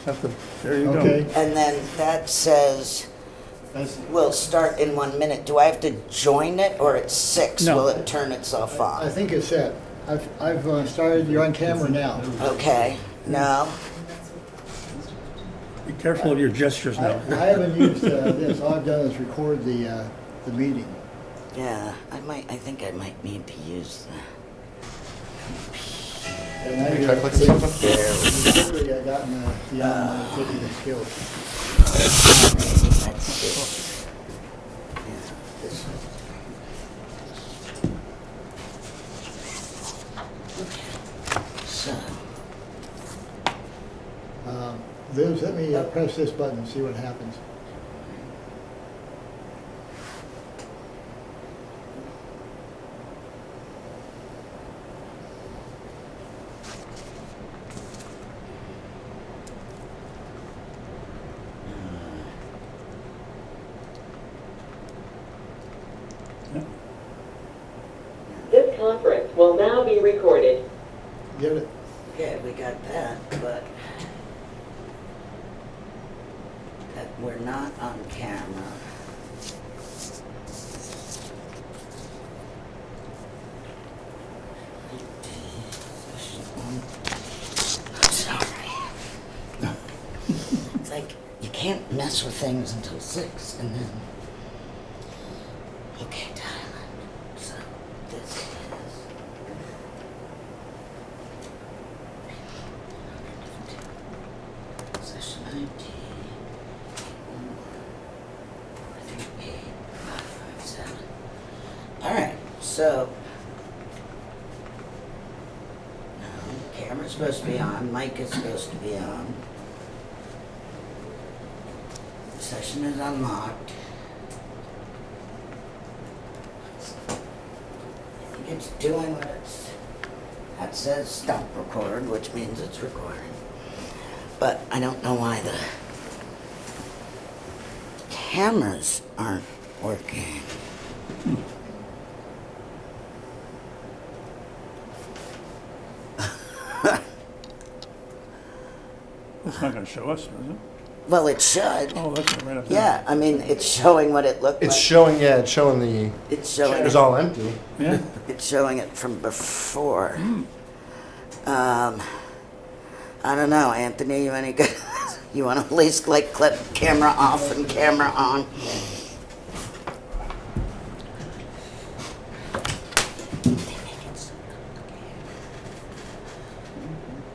There you go. Okay. And then that says, we'll start in 1 minute. Do I have to join it, or at 6 No. will it turn itself I on? think it's set. I've started, you're on camera now. Okay, no? Be careful of your gestures I now. haven't used this, all I've done is record the meeting. Yeah, I think I might need to use And I Try clicking something? quickly I gotten beyond my technical skills. let's see. Yeah, this one. Okay, so, Liz, let me press this button and see what happens. This conference will now be recorded. Get it? okay, we got that, but that we're not on camera. Sorry. It's like you can't mess with things until 6, and then. Okay, Thailand. So this is. Session ID. 438-557. All right, so. Camera's supposed to be on, mic is supposed to be on. Session is unlocked. I think it's doing what it's, that says stop record, which means it's recording. But I don't know why the cameras aren't working. It's not going to show us, is it? Well, it should. Oh, that's right up there. Yeah, I mean, it's showing what it looked It's like. showing, yeah, it's showing the It's showing chairs it. all empty. Yeah. It's showing it from before. I don't know, Anthony, you any good? You want to at least like clip camera off and camera on?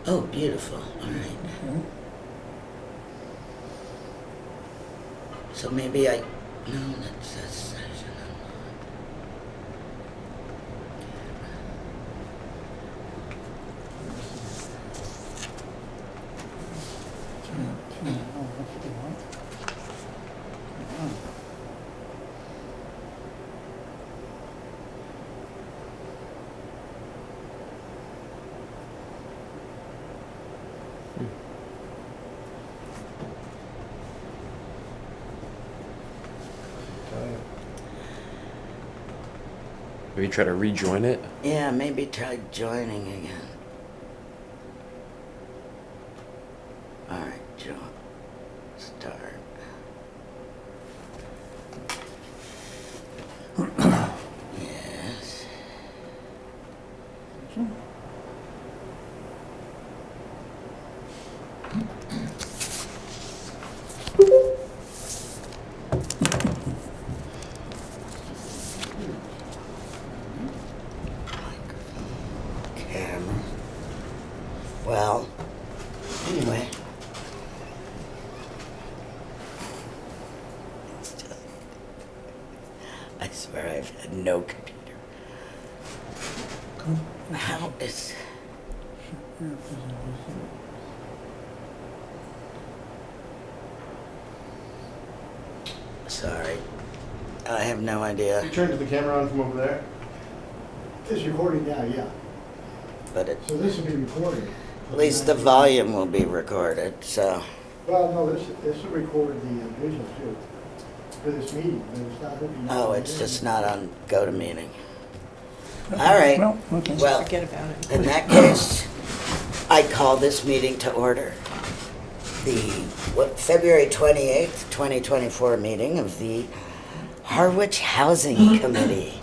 Oh, beautiful. All right. So maybe I. No, that says session. Maybe try to rejoin it. Yeah, maybe try joining again. All right, join. Start. Yes. Camera. Well, anyway. I swear I've had no computer. How is... Sorry. I have no idea. You turn to the camera on from over there. It's recording now, yeah. But So this will be recorded. at least the volume will be recorded, so... Well, no, this will record the visual too, for this meeting, but it's not going to be. Oh, it's just not on GoToMeeting. All right. Well, okay. Well, Forget about it. in that case, I call this meeting to order. February 28th, 2024 meeting of the Harwich Housing Committee.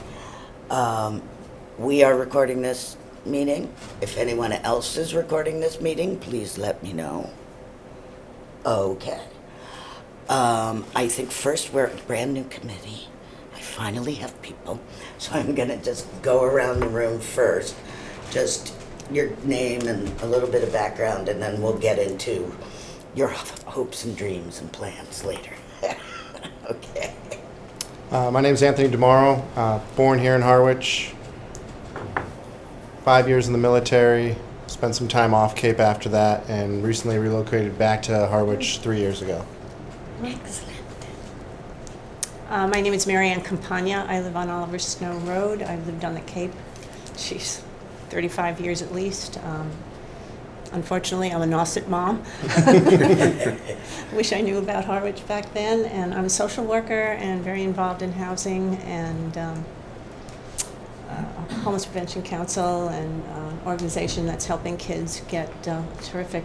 We are recording this meeting. If anyone else is recording this meeting, please let me know. Okay. I think first we're a brand new committee. I finally have people, so I'm gonna just go around the room first. Just your name and a little bit of background, and then we'll get into your hopes and dreams and plans later. Okay. My name's Anthony DeMauro, born here in Harwich, 5 years in the military, spent some time off Cape after that, and recently relocated back to Harwich 3 years ago. Excellent. My name is Marianne Campagna. I live on Oliver Snow Road. I've lived on the Cape, 35 years at least. Unfortunately, I'm a Nauset mom. Wish I knew about Harwich back then. And I'm a social worker and very involved in housing and Homeless Prevention Council and an organization that's helping kids get terrific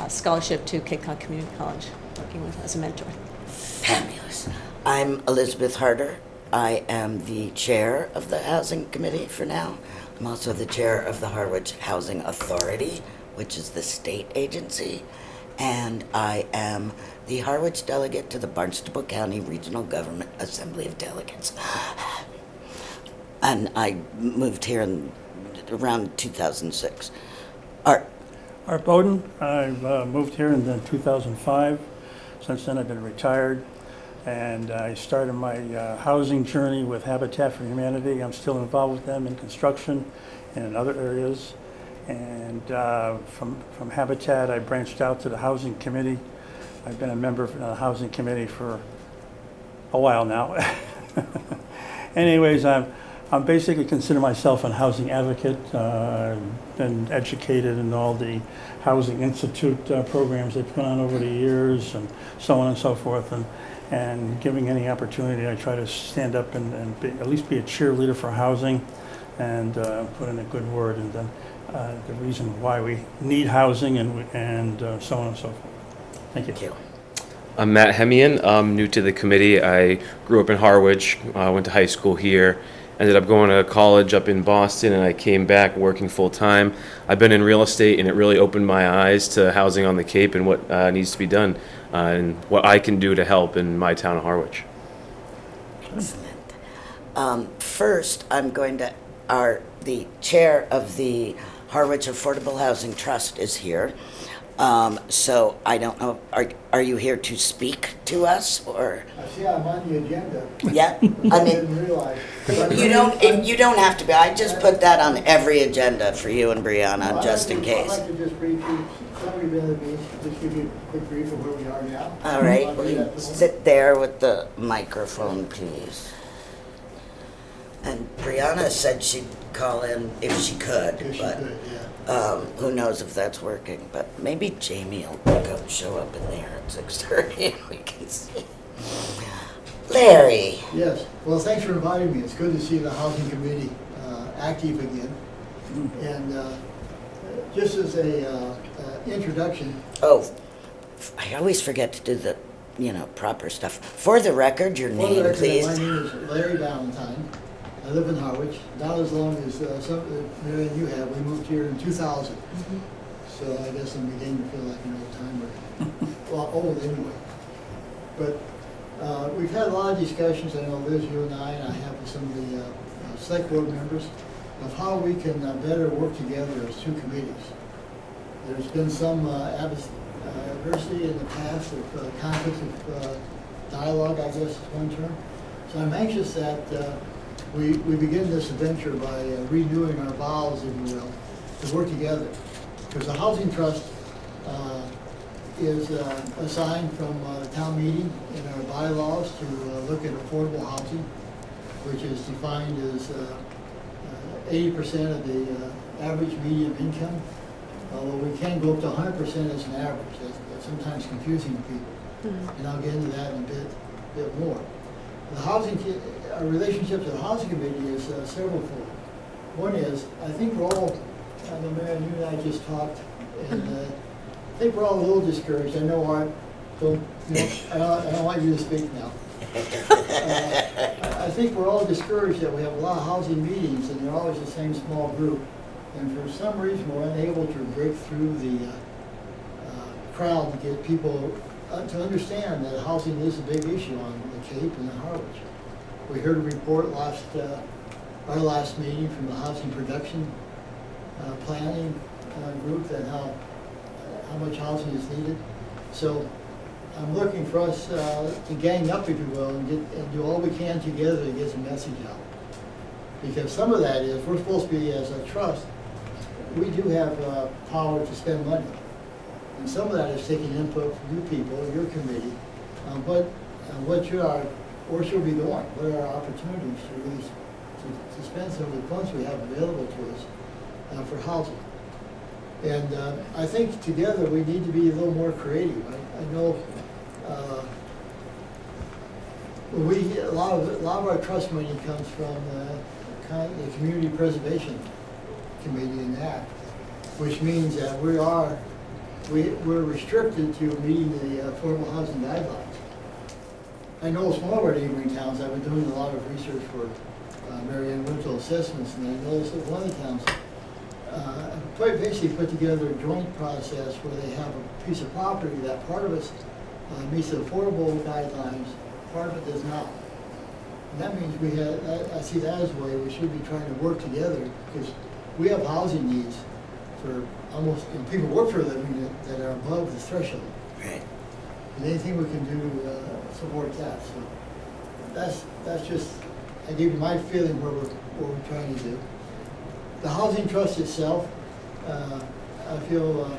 scholarship to Cape Cod Community College, working with as a mentor. Fabulous. I'm Elizabeth Harder. I am the chair of the Housing Committee for now. I'm also the chair of the Harwich Housing Authority, which is the state agency, and I am the Harwich delegate to the Barnstable County Regional Government Assembly of Delegates. And I moved here in around 2006. Art. Art Bowden, I've moved here in 2005. Since then I've been retired, and I started my housing journey with Habitat for Humanity. I'm still involved with them in construction and in other areas. And from Habitat, I branched out to the Housing Committee. I've been a member of the Housing Committee for a while now. Anyways, I'm basically consider myself a housing advocate. I've been educated in all the Housing Institute programs they've put on over the years, and so on and so forth. And giving any opportunity, I try to stand up and at least be a cheerleader for housing, and put in a good word, and then the reason why we need housing, and so on and so forth. Thank you. Thank you. I'm Matt Hemian. I'm new to the committee. I grew up in Harwich, went to high school here, ended up going to college up in Boston, and I came back working full time. I've been in real estate, and it really opened my eyes to housing on the Cape and what needs to be done, and what I can do to help in my town of Harwich. Excellent. First, I'm going to, the chair of the Harwich Affordable Housing Trust is here. So I don't know, are you here to speak to us, or? I see I'm on the agenda. Yeah, I I mean, didn't realize. you don't have to be. I just put that on every agenda for you and Brianna, just in I'd case. like to just briefly, summary of the meeting, just give you a quick brief of where we are now. All right, I'll do that tomorrow. sit there with the microphone, please. And Brianna said she'd call in if she could, If she but could, yeah. who knows if that's working. But maybe Jamie will show up in there at 6:30 and we can see. Larry. Yes, well, thanks for inviting me. It's good to see the Housing Committee active again. And just as a introduction, Oh, I always forget to do the, proper stuff. For the record, your for the name, record, please. my name is Larry Valentine. I live in Harwich, not as long as Mary and you have. We moved here in 2000. So I guess I'm beginning to feel like an old timer. Well, old anyway. But we've had a lot of discussions, I know Liz, you and I have with some of the select board members, of how we can better work together as two committees. There's been some adversity in the past of conflicts of dialogue, I guess is one term. So I'm anxious that we begin this adventure by renewing our vows, if you will, to work together. Because the Housing Trust is assigned from the town meeting in our bylaws to look at affordable housing, which is defined as 80% of the average median income. Although we can go up to 100% as an average. That's sometimes confusing to people. And I'll get into that in a bit more. Our relationship to the Housing Committee is severalfold. One is, I think we're all, I know Mary, you and I just talked, and think we're all a little discouraged. I know Art, I don't want you to speak now. I think we're all discouraged that we have a lot of housing meetings and they're always the same small group. And for some reason, we're unable to break through the crowd to get people to understand that housing is a big issue on the Cape and in Harwich. We heard a report our last meeting from the housing production planning group that how much housing is needed. So I'm looking for us to gang up, if you will, and do all we can together to get the message out. Because some of that is, we're supposed to be, as a trust, we do have power to spend money. And some of that is taking input from you people, your committee, what should we be doing? What are our opportunities to really to spend some of the funds we have available to us for housing? And I think together we need to be a little more creative. I know a lot of our trust money comes from the Community Preservation Committee and Act, which means that we're restricted to meeting the affordable housing guidelines. I know some of our neighboring towns, I've been doing a lot of research for Marianne Wintle assessments, and I noticed that one of the towns basically put together a joint process where they have a piece of property that part of it meets the affordable guidelines, part of it does not. And that means I see that as a way we should be trying to work together, because we have housing needs for almost, people work for a living that are above the threshold. Right. And anything we can do to support that. So that's just, I give you my feeling what we're trying to do. The housing trust itself, I feel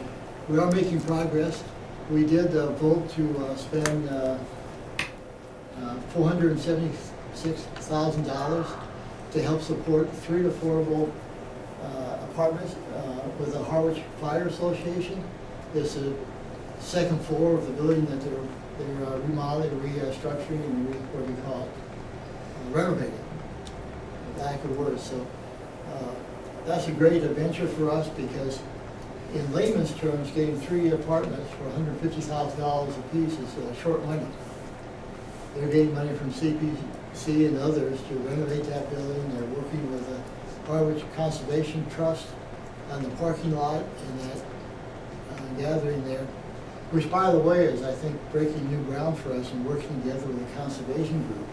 we are making progress. We did vote to spend $476,000 to help support 3 affordable apartments with the Harwich Fire Association. It's the second floor of the building that they're remodeling, restructuring, and what do you call it, renovating. Lack of words. So that's a great adventure for us, because in layman's terms, getting 3 apartments for $150,000 a piece is short money. They're getting money from CPC and others to renovate that building. They're working with the Harwich Conservation Trust on the parking lot and that gathering there, which, by the way, is, I think, breaking new ground for us and working together with the conservation group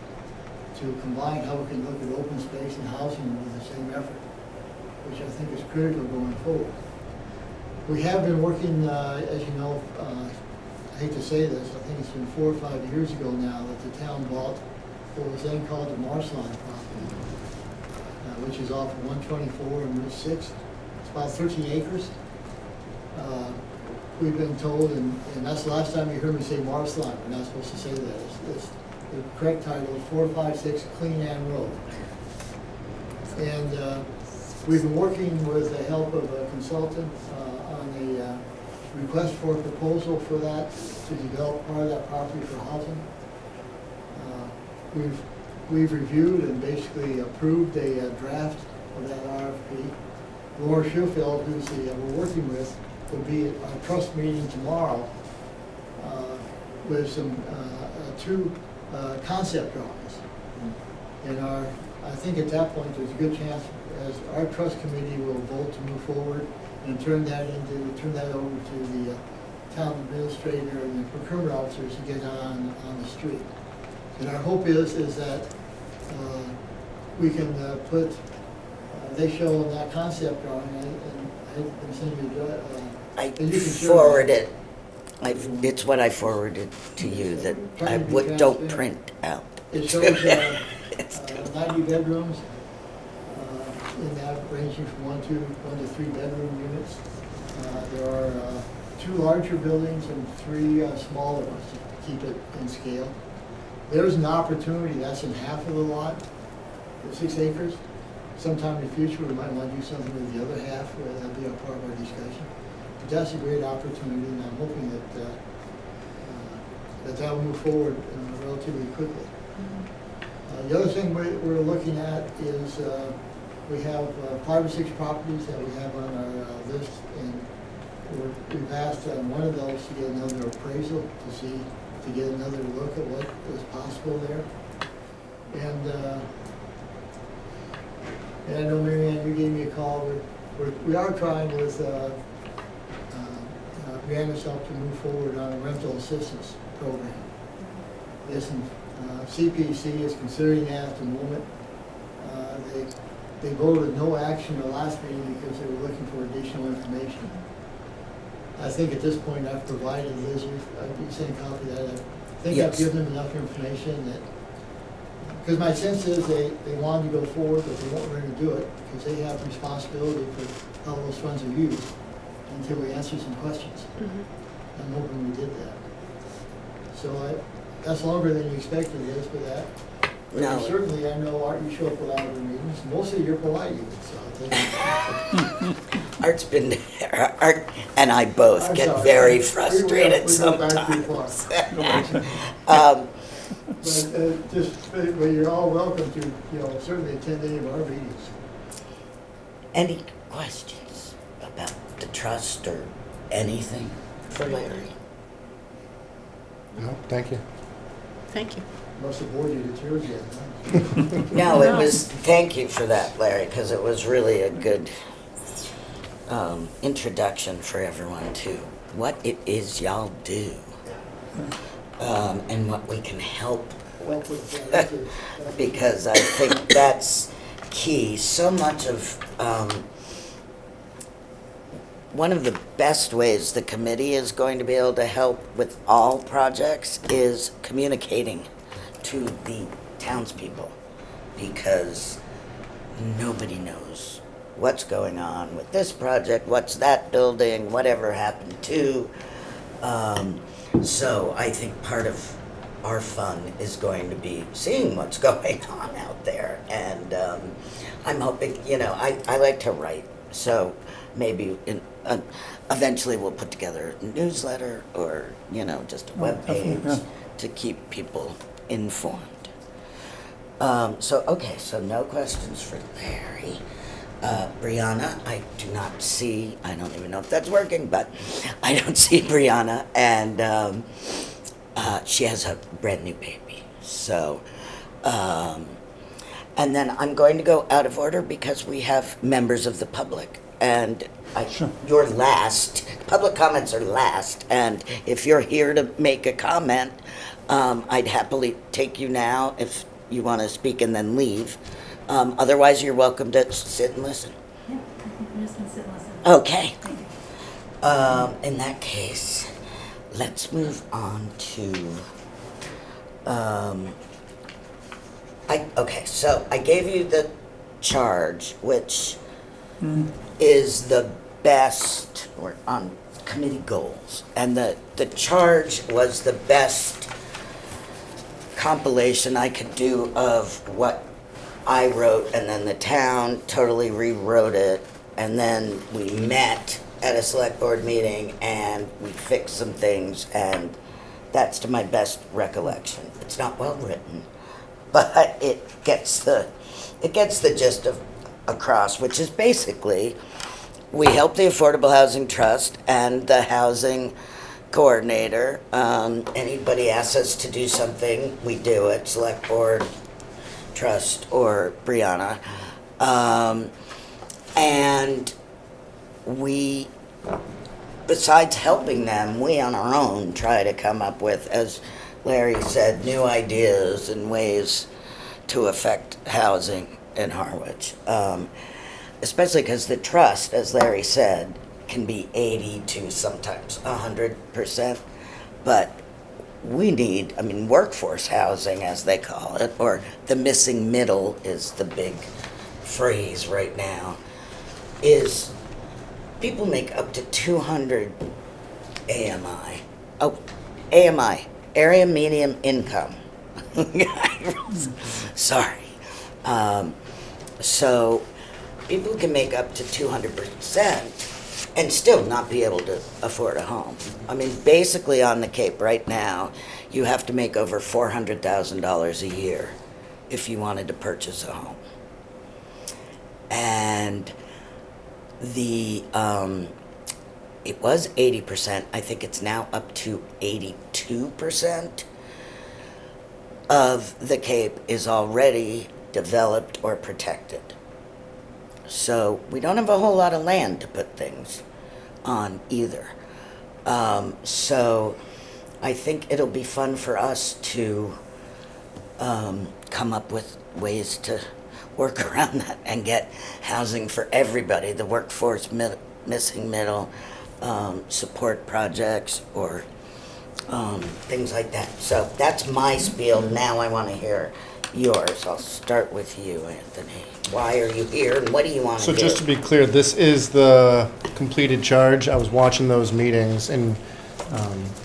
to combine how we can look at open space and housing with the same effort, which I think is critical going forward. We have been working, as you know, I hate to say this, I think it's been 4 or 5 years ago now that the town bought what was then called the Marshline property, which is off of 124 and Route 6. It's about 13 acres. We've been told, and that's the last time you heard me say Marshline, we're not supposed to say that. It's the correct title is 456 Clean Ann Road. And we've been working with the help of a consultant on a request for a proposal for that, to develop part of that property for housing. We've reviewed and basically approved a draft of that RFP. Laura Schofield, who's we're working with, will be at our trust meeting tomorrow with some 2 concept drawings. And I think at that point there's a good chance, as our trust committee will vote to move forward and turn that over to the town administrator and the procurement officers to get on the street. And our hope is that we can put, they show in that concept drawing, and I can send you I and you can share forwarded, it's what I forwarded to you that I don't print out. It shows 90 bedrooms in that, ranging from 1 to 3 bedroom units. There are 2 larger buildings and 3 smaller ones to keep it in scale. There's an opportunity, that's in half of the lot, 6 acres. Sometime in the future, we might want to do something with the other half, where that'll be a part of our discussion. But that's a great opportunity, and I'm hoping that will move forward relatively quickly. The other thing we're looking at is we have 5 or 6 properties that we have on our list, and we've asked on one of those to get another appraisal to get another look at what is possible there. And I know, Mary Ann, you gave me a call. We are trying with Brianna's help to move forward on a rental assistance program. Yes, and CPC is considering that at the moment. They voted no action in the last meeting because they were looking for additional information. I think at this point I've provided Liz, you sent a copy of that. I think I've Yes. given them enough information that, because my sense is they wanted to go forward, but they weren't ready to do it because they have responsibility for how those funds are used until we answer some questions. I'm hoping we did that. So that's longer than you expected, Liz, for that. But No. certainly, I know, Art, you show up a lot of the meetings. Mostly you're polite, so I think. Art and I both I'm get sorry. very We frustrated go back too far. sometimes. But you're all welcome to, certainly attend any of our meetings. Any questions about the trust or anything for Larry? No, thank you. Thank you. Must have bored you to tears yet, huh? No, it was, thank you for that, Larry, because it was really a good introduction for everyone to what it is y'all do and what we can help Well, with. that's Because I think that's key. So much of one of the best ways the committee is going to be able to help with all projects is communicating to the townspeople, because nobody knows what's going on with this project, what's that building, whatever happened to. So I think part of our fun is going to be seeing what's going on out there. And I'm hoping, I like to write, so maybe eventually we'll put together a newsletter or, just a definitely, webpage yeah. to keep people informed. So no questions for Larry. Brianna, I do not see, I don't even know if that's working, but I don't see Brianna, and she has a brand new baby. So, and then I'm going to go out of order because we have members of the public, and Sure. you're last. Public comments are last, and if you're here to make a comment, I'd happily take you now if you want to speak and then leave. Otherwise, you're welcome to sit and listen. Yeah, I think we're just gonna sit and listen. Okay. Thank you. In that case, let's move on to, so I gave you the charge, which is the best, we're on committee goals, and the charge was the best compilation I could do of what I wrote, and then the town totally rewrote it, and then we met at a select board meeting and we fixed some things, and that's to my best recollection. It's not well written, but it gets the gist of across, which is basically we help the Affordable Housing Trust and the housing coordinator. Anybody asks us to do something, we do it, select board, trust, or Brianna. And we, besides helping them, we on our own try to come up with, as Larry said, new ideas and ways to affect housing in Harwich. Especially because the trust, as Larry said, can be 80 to sometimes 100%. But we need, workforce housing, as they call it, or the missing middle is the big phrase right now, is people make up to 200 AMI. Oh, AMI, area medium income. Sorry. So people can make up to 200% and still not be able to afford a home. Basically on the Cape right now, you have to make over $400,000 a year if you wanted to purchase a home. And the it was 80%. I think it's now up to 82% of the Cape is already developed or protected. So we don't have a whole lot of land to put things on either. So I think it'll be fun for us to come up with ways to work around that and get housing for everybody, the workforce, missing middle, support projects, or things like that. So that's my spiel. Now I want to hear yours. I'll start with you, Anthony. Why are you here, and what do you want to So do? just to be clear, this is the completed charge. I was watching those meetings, and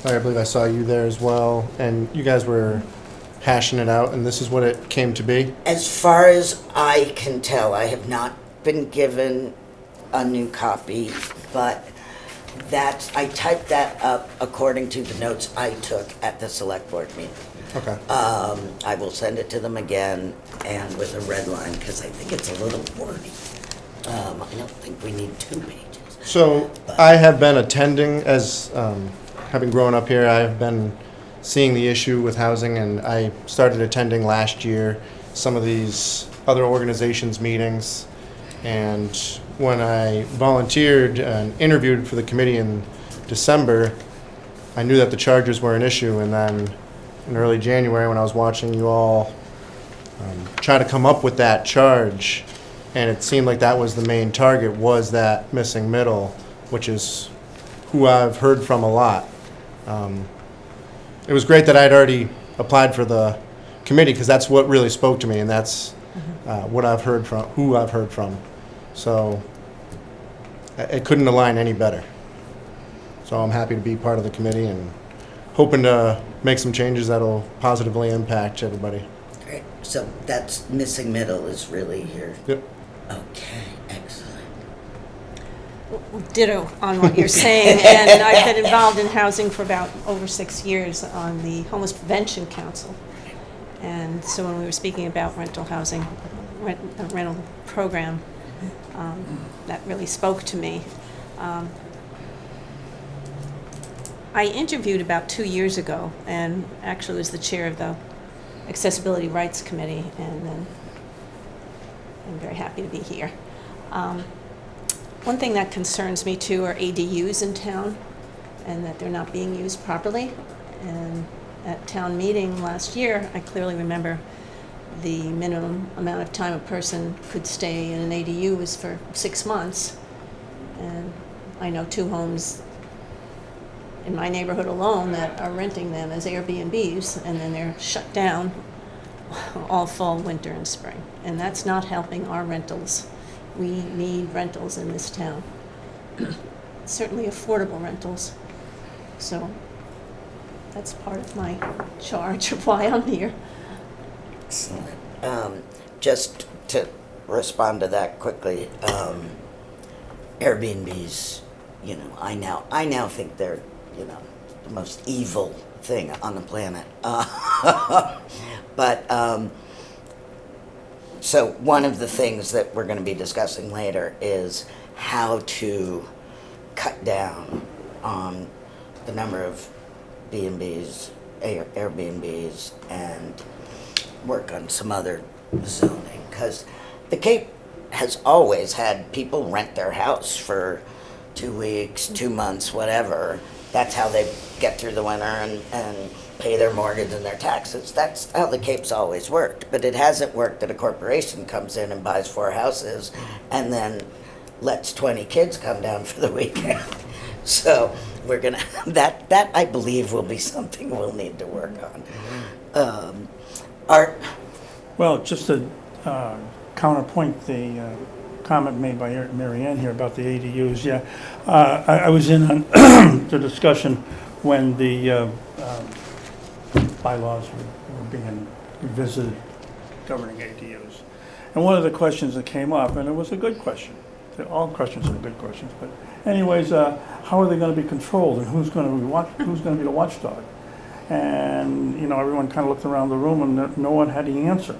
I believe I saw you there as well, and you guys were hashing it out, and this is what it came to be. As far as I can tell, I have not been given a new copy, but I typed that up according to the notes I took at the select board meeting. Okay. I will send it to them again and with a red line, because I think it's a little wordy. I don't think we need 2 pages. So I have been attending, as having grown up here, I've been seeing the issue with housing, and I started attending last year some of these other organizations' meetings. And when I volunteered and interviewed for the committee in December, I knew that the charges were an issue. And then in early January, when I was watching you all try to come up with that charge, and it seemed like that was the main target, was that missing middle, which is who I've heard from a lot. It was great that I'd already applied for the committee, because that's what really spoke to me, and that's what I've heard from, who I've heard from. So it couldn't align any better. So I'm happy to be part of the committee and hoping to make some changes that'll positively impact everybody. Great. So that's missing middle is really here. Yep. Okay, excellent. Ditto on what you're saying, and I've been involved in housing for about over 6 years on the Homeless Prevention Council. And so when we were speaking about rental housing, rental program, that really spoke to me. I interviewed about 2 years ago, and actually was the chair of the Accessibility Rights Committee, and then I'm very happy to be here. One thing that concerns me too are ADUs in town, and that they're not being used properly. And at town meeting last year, I clearly remember the minimum amount of time a person could stay in an ADU was for 6 months. And I know 2 homes in my neighborhood alone that are renting them as Airbnbs, and then they're shut down all fall, winter, and spring. And that's not helping our rentals. We need rentals in this town. Certainly affordable rentals. So that's part of my charge of why I'm here. Excellent. Just to respond to that quickly, Airbnbs, I now think they're, the most evil thing on the planet. But so one of the things that we're going to be discussing later is how to cut down on the number of B&Bs, Airbnbs, and work on some other zoning. Because the Cape has always had people rent their house for 2 weeks, 2 months, whatever. That's how they get through the winter and pay their mortgage and their taxes. That's how the Cape's always worked. But it hasn't worked that a corporation comes in and buys 4 houses and then lets 20 kids come down for the weekend. So we're gonna, that I believe will be something we'll need to work on. Art? Well, just to counterpoint the comment made by Mary Ann here about the ADUs, yeah. I was in on the discussion when the bylaws were being revisited governing ADUs. And one of the questions that came up, and it was a good question, all questions are good questions, but anyways, how are they going to be controlled, and who's going to be the watchdog? And everyone kind of looked around the room, and no one had the answer.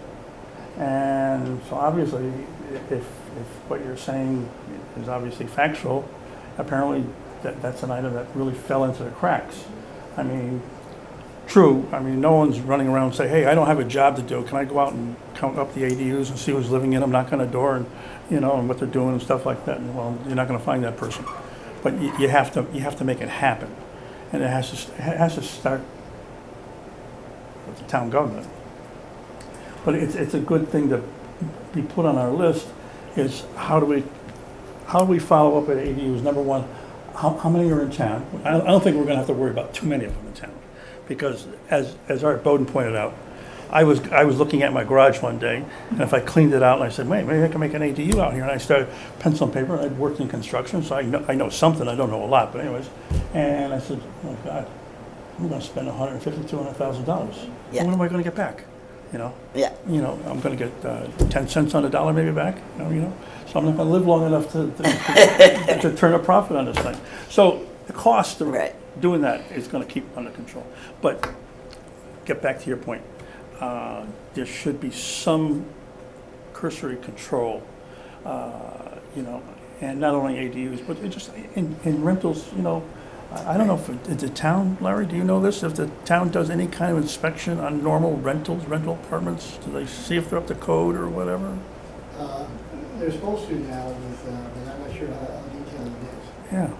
And so obviously, if what you're saying is obviously factual, apparently that's an item that really fell into the cracks. I mean, true, I mean, no one's running around and say, hey, I don't have a job to do. Can I go out and count up the ADUs and see who's living in them, knock on the door and, and what they're doing and stuff like that? And, well, you're not gonna find that person. But you have to make it happen. And it has to start with the town government. But it's a good thing to be put on our list is how do we follow up at ADUs? Number one, how many are in town? I don't think we're gonna have to worry about too many of them in town. Because as Art Bowden pointed out, I was looking at my garage one day, and if I cleaned it out and I said, wait, maybe I can make an ADU out here, and I started pencil and paper, and I'd worked in construction, so I know something, I don't know a lot, but anyways, and I said, oh God, I'm gonna spend $150,000, $200,000. Yeah. What am I gonna get back? Yeah. I'm gonna get 10 cents on the dollar maybe back, so I'm not gonna live long enough to turn a profit on this thing. So the cost of Right. doing that is gonna keep under control. But get back to your point. There should be some cursory control, and not only ADUs, but it just in rentals, I don't know if the town, Larry, do you know this? If the town does any kind of inspection on normal rental apartments, do they see if they're up to code or whatever? They're supposed to now, but I'm not sure how detailed it is.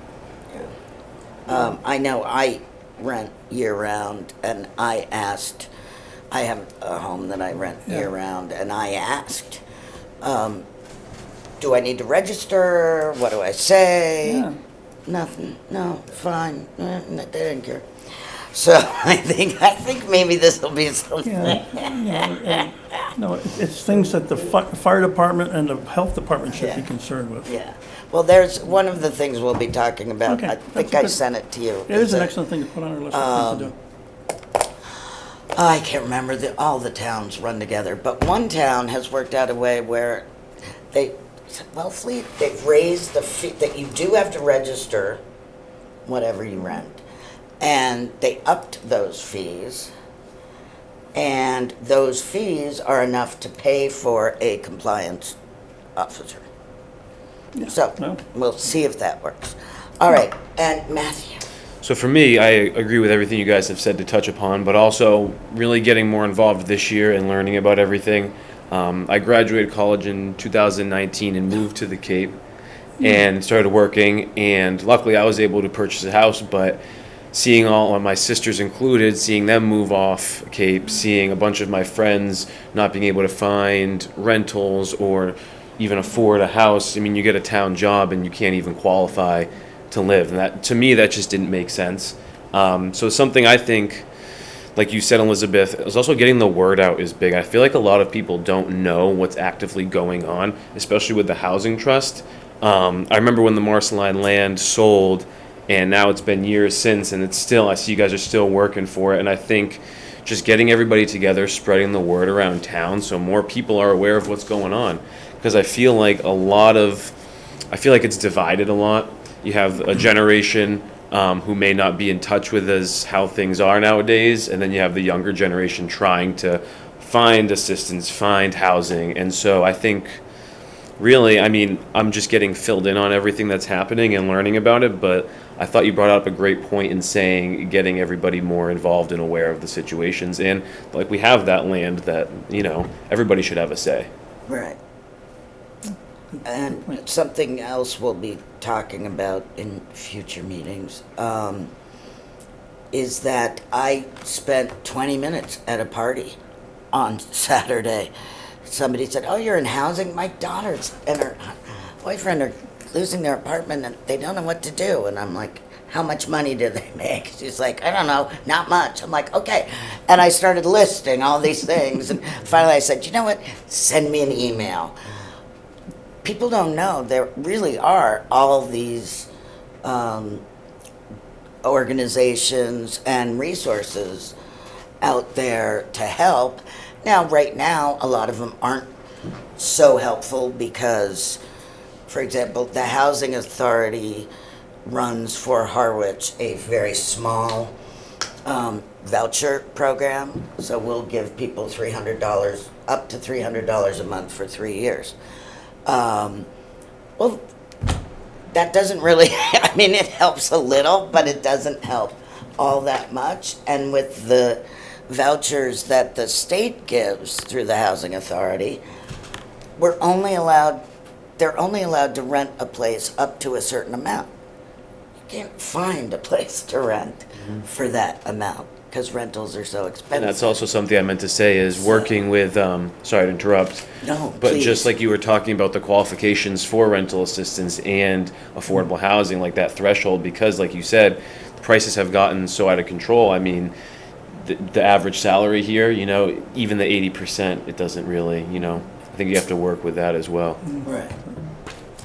Yeah. I know I rent year-round, and I have a home that I rent Yeah. year-round, and I asked, do I need to register? What do I say? Yeah. Nothing. No, fine. They didn't care. So I think maybe this will be something. Yeah. No, it's things that the fire department and the health department should be Yeah. concerned with. Yeah. Well, there's one of the things we'll be talking about. Okay, I that's think I good. sent it to you. It is an that- excellent thing to put on our list of things to do. I can't remember all the towns run together, but one town has worked out a way where they've raised the fee that you do have to register whatever you rent, and they upped those fees, and those fees are enough to pay for a compliance officer. So Well. we'll see if that works. All right, and Matthew. So for me, I agree with everything you guys have said to touch upon, but also really getting more involved this year and learning about everything. I graduated college in 2019 and moved to the Cape and started working, and luckily I was able to purchase a house, but seeing all of my sisters included, seeing them move off Cape, seeing a bunch of my friends not being able to find rentals or even afford a house. I mean, you get a town job and you can't even qualify to live, and that, to me, that just didn't make sense. So something I think, like you said, Elizabeth, is also getting the word out is big. I feel like a lot of people don't know what's actively going on, especially with the housing trust. I remember when the Marceline land sold, and now it's been years since, and it's still, I see you guys are still working for it, and I think just getting everybody together, spreading the word around town so more people are aware of what's going on, because I feel like it's divided a lot. You have a generation who may not be in touch with how things are nowadays, and then you have the younger generation trying to find assistance, find housing, and so I think really, I mean, I'm just getting filled in on everything that's happening and learning about it, but I thought you brought up a great point in saying getting everybody more involved and aware of the situations, and like we have that land that, everybody should have a say. Right. And something else we'll be talking about in future meetings is that I spent 20 minutes at a party on Saturday. Somebody said, "Oh, you're in housing? My daughter's and her boyfriend are losing their apartment and they don't know what to do." And I'm like, "How much money do they make?" She's like, "I don't know, not much." I'm like, "Okay." And I started listing all these things. And finally I said, "You know what? Send me an email." People don't know there really are all these organizations and resources out there to help. Now, right now, a lot of them aren't so helpful because, for example, the Housing Authority runs for Harwich a very small voucher program. So we'll give people $300, up to $300 a month for 3 years. Well, that doesn't really, I mean, it helps a little, but it doesn't help all that much. And with the vouchers that the state gives through the Housing Authority, they're only allowed to rent a place up to a certain amount. You can't find a place to rent for that amount because rentals are so expensive. And that's also something I meant to say is working with, sorry to interrupt. No, But please. just like you were talking about the qualifications for rental assistance and affordable housing, like that threshold, because like you said, the prices have gotten so out of control. I mean, the average salary here, you know, even the 80%, it doesn't really, you know, I think you have to work with that as well. Right.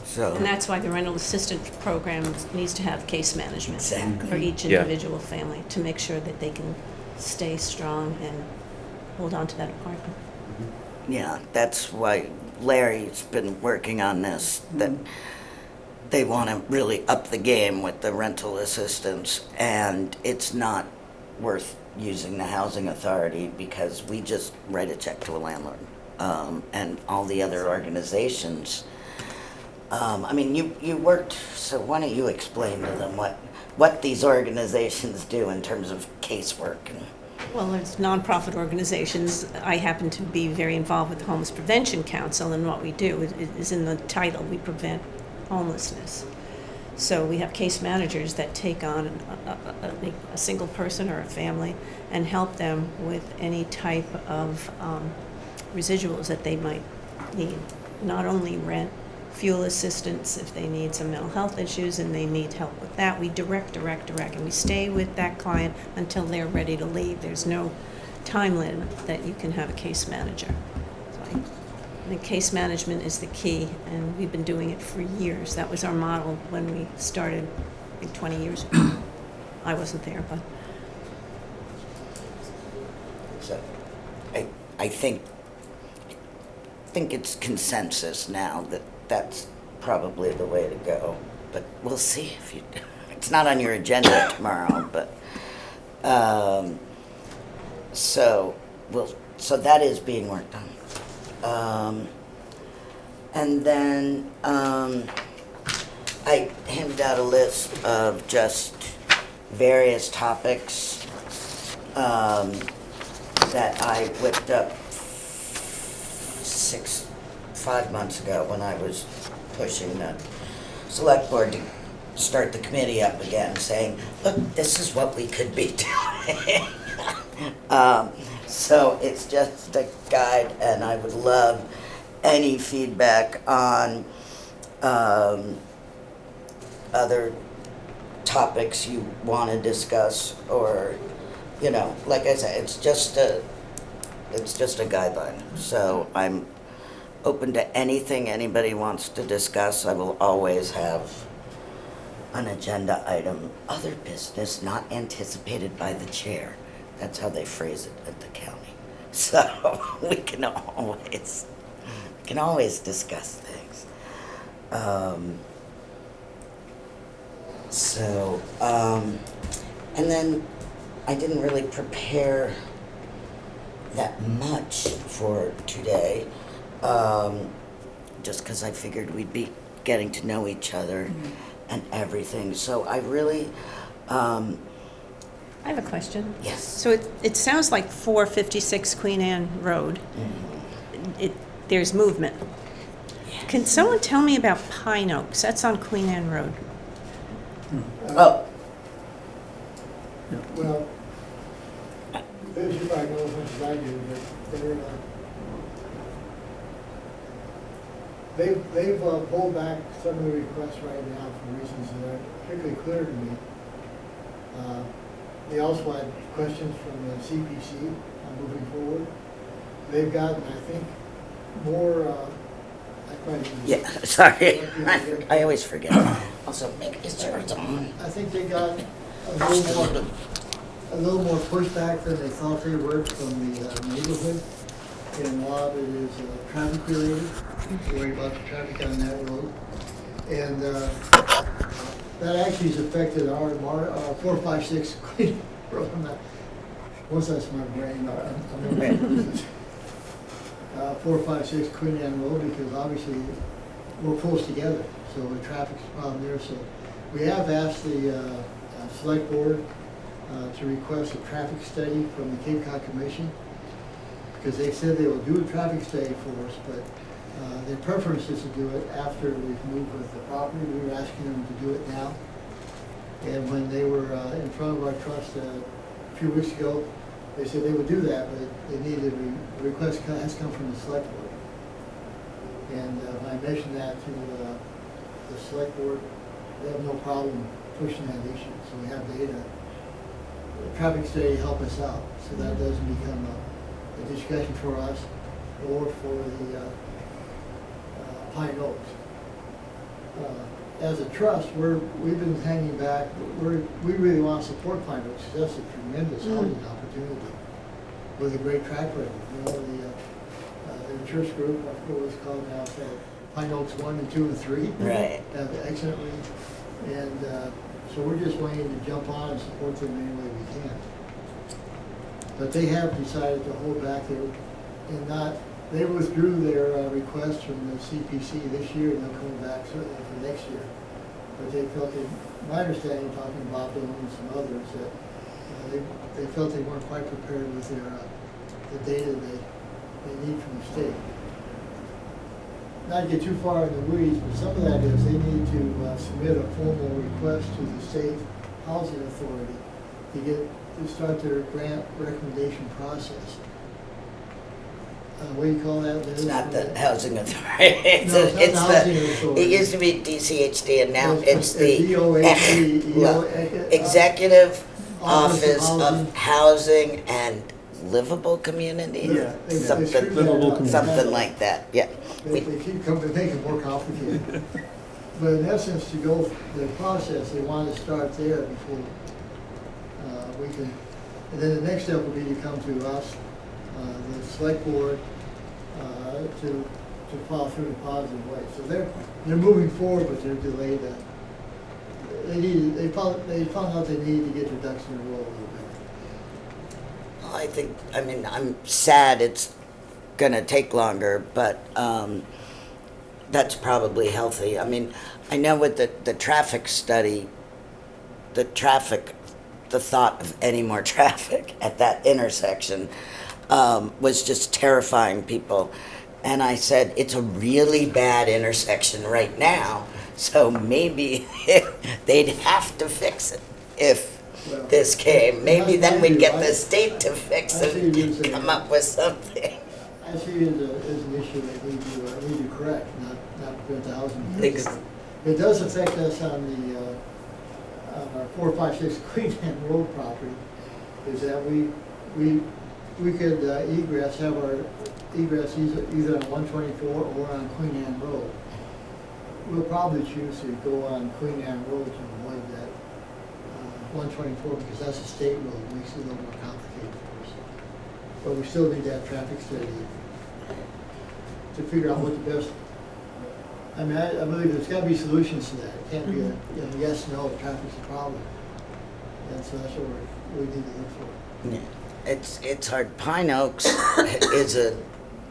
So. And that's why the rental assistance program needs to have case management Exactly. for each Yeah. individual family to make sure that they can stay strong and hold on to that apartment. Yeah, that's why Larry's been working on this, that they want to really up the game with the rental assistance, and it's not worth using the housing authority because we just write a check to a landlord. And all the other organizations, I mean, you worked, so why don't you explain to them what these organizations do in terms of casework and Well, there's nonprofit organizations. I happen to be very involved with the Homeless Prevention Council, and what we do is in the title, we prevent homelessness. So we have case managers that take on a single person or a family and help them with any type of residuals that they might need. Not only rent, fuel assistance if they need some mental health issues and they need help with that. We direct, and we stay with that client until they're ready to leave. There's no time limit that you can have a case manager. So I think case management is the key, and we've been doing it for years. That was our model when we started, I think 20 years ago. I wasn't there, but so I think it's consensus now that that's probably the way to go. But we'll see if you. It's not on your agenda tomorrow, but so that is being worked on. And then I handed out a list of just various topics that I whipped up 5 months ago when I was pushing the select board to start the committee up again, saying, look, this is what we could be doing. So it's just a guide, and I would love any feedback on other topics you want to discuss, or, you know, like I said, it's just a guideline. So I'm open to anything anybody wants to discuss. I will always have an agenda item, other business not anticipated by the chair. That's how they phrase it at the county. So we can always discuss things. And then I didn't really prepare that much for today, just because I figured we'd be getting to know each other and everything. So I really, I have a question. yes. So it sounds like 456 Queen Anne Road, there's movement. Can someone tell me about Pine Oaks? That's on Queen Anne Road. Oh, Well, as you probably know as much as I do, but they've pulled back some of the requests right now for reasons that aren't particularly clear to me. They also had questions from the CPC on moving forward. They've gotten, I think, more, yeah, sorry. I always forget. Also, is yours on? I think they got a little more pushback than they thought they would from the neighborhood. And a lot of it is traffic related, worried about the traffic on that road. And that actually has affected our 456 Queen Road. Once that's my brain, I'm 456 Queen Anne Road, because obviously we're close together. So So the traffic's a problem there, so we have asked the select board to request a traffic study from the Cape Cod Commission, because they said they will do a traffic study for us, but their preference is to do it after we've moved with the property. We were asking them to do it now. And when they were in front of our trust a few weeks ago, they said they would do that, but they needed a request has come from the select board. And I mentioned that to the select board. They have no problem pushing that issue, so we have data. The traffic study to help us out, so that doesn't become a discussion for us or for the Pine Oaks. As a trust, we've been hanging back. We really want to support Pine Oaks because that's a tremendous housing opportunity with a great track record. You know, the church group, I forget what it's called now, so Pine Oaks 1 and 2 and 3. Right. Have excellent ratings. And so we're just waiting to jump on and support them any way we can. But they have decided to hold back there and not. They withdrew their request from the CPC this year, and they'll come back certainly for next year. But they felt, my understanding, talking to Bob Dillon and some others, that they felt they weren't quite prepared with their the data they need from the state. Not to get too far in the weeds, but some of that is they need to submit a formal request to the state housing authority to start their grant recommendation process. What do you call that, Liz? It's not the housing authority. No, it's not the housing authority. It used to be DCHD, and now it's the DOHD, Executive Office of of Housing and Livable Community. Yeah. Something like that. Yeah. They keep coming, make it more complicated. But in essence, to go the process, they want to start there before we can. And then the next step will be to come to us, the select board, to follow through in a positive way. So they're moving forward, but they're delayed. They found out they needed to get their ducks in a row a little bit. Well, I'm sad it's gonna take longer, but that's probably healthy. I mean, I know with the traffic study, the thought of any more traffic at that intersection was just terrifying people. And I said, it's a really bad intersection right now, so maybe they'd have to fix it if this came. Maybe then we'd get the state to fix it and come up with something. I see it as an issue that we need to correct, not prevent the housing. It does affect us on our 456 Queen Anne Road property, is that we could have our egress either on 124 or on Queen Anne Road. We'll probably choose to go on Queen Anne Road to avoid that 124 because that's a state road, it makes it a little more complicated for us. But we still need that traffic study to figure out what the best. I mean, I believe there's got to be solutions to that. It can't be a yes, no, traffic's a problem. And so that's what we need to look for. Yeah. It's hard. Pine Oaks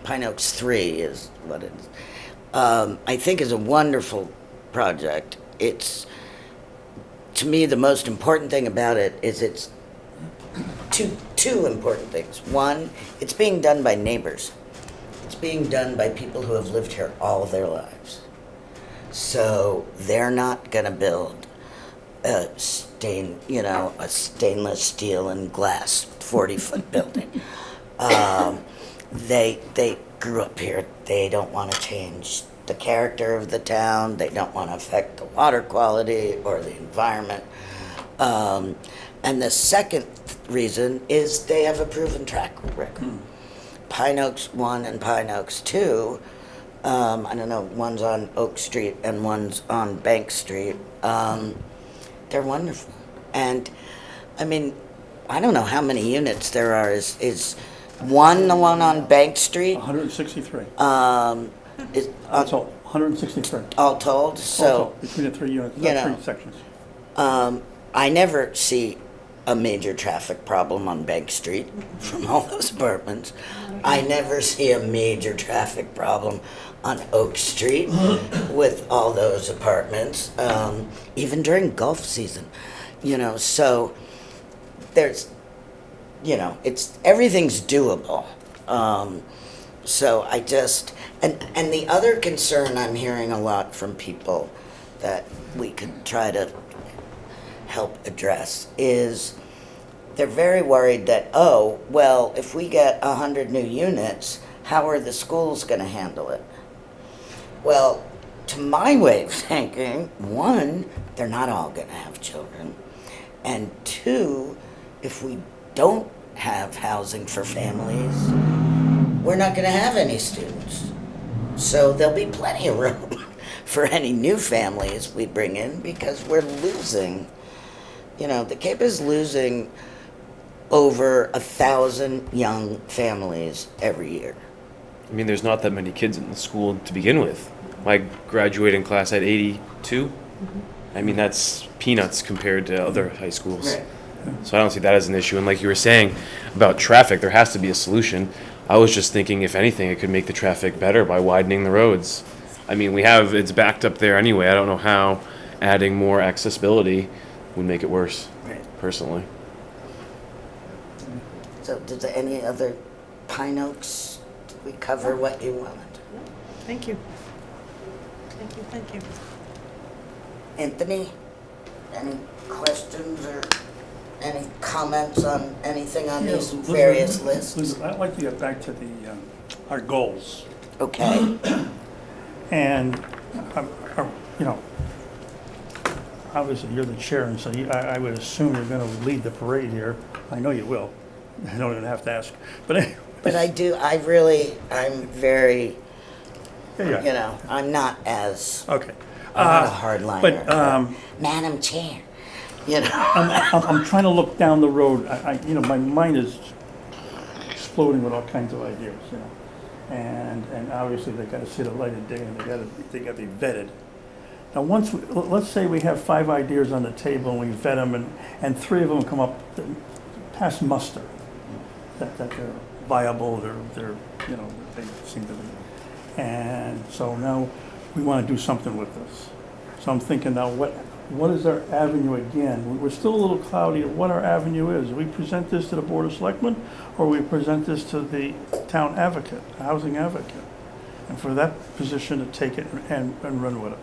Pine Oaks 3 is what it is. I think is a wonderful project. It's, to me, the most important thing about it is it's two important things. One, it's being done by neighbors. It's being done by people who have lived here all their lives. So they're not gonna build a stainless steel and glass 40-foot building. They grew up here. They don't want to change the character of the town. They don't want to affect the water quality or the environment. And the second reason is they have a proven track record. Pine Oaks 1 and Pine Oaks 2, I don't know, one's on Oak Street and one's on Bank Street. They're wonderful. And, I mean, I don't know how many units there are. Is one the one on Bank Street? 163. Is That's all, 163. all told? All So, told, between the three units, you know, three sections. I never see a major traffic problem on Bank Street from all those apartments. I never see a major traffic problem on Oak Street with all those apartments, even during Gulf season, so there's, everything's doable. So I just, and the other concern I'm hearing a lot from people that we could try to help address is they're very worried that, oh, well, if we get 100 new units, how are the schools going to handle it? Well, to my way of thinking, one, they're not all going to have children. And two, if we don't have housing for families, we're not going to have any students. So there'll be plenty of room for any new families we bring in because we're losing. The Cape is losing over 1,000 young families every year. I mean, there's not that many kids in the school to begin with. My graduating class had 82. I mean, that's peanuts compared to other high schools. Right. So I don't see that as an issue. And like you were saying about traffic, there has to be a solution. I was just thinking, if anything, it could make the traffic better by widening the roads. I mean, it's backed up there anyway. I don't know how adding more accessibility would make it worse, personally. So did any other Pine Oaks, did we cover what you wanted? Thank you. Thank you. Anthony, any questions or any comments on anything on these various lists? Elizabeth, I'd like to get back to our goals. Okay. And, obviously you're the chair, and so I would assume you're going to lead the parade here. I know you will. I don't even have to ask. But anyway. But I'm very, Yeah. I'm not as, Okay. I'm not a hardliner. But Madam Chair, I'm trying to look down the road. My mind is exploding with all kinds of ideas, and obviously they got to see the light of day, and they got to be vetted. Now, let's say we have 5 ideas on the table, and we vet them, and 3 of them come up past muster, that they're viable, they're they seem to be, and so now we want to do something with this. So I'm thinking now, what is our avenue again? We're still a little cloudy of what our avenue is. We present this to the Board of Selectmen, or we present this to the town advocate, the housing advocate, and for that position to take it and run with it.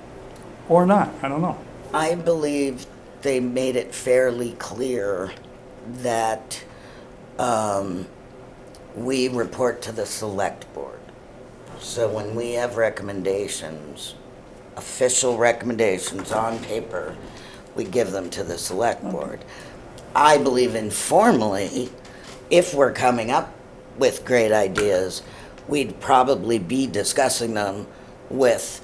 Or not, I don't know. I believe they made it fairly clear that we report to the select board. So when we have recommendations, official recommendations on paper, we give them to the select board. I believe informally, if we're coming up with great ideas, we'd probably be discussing them with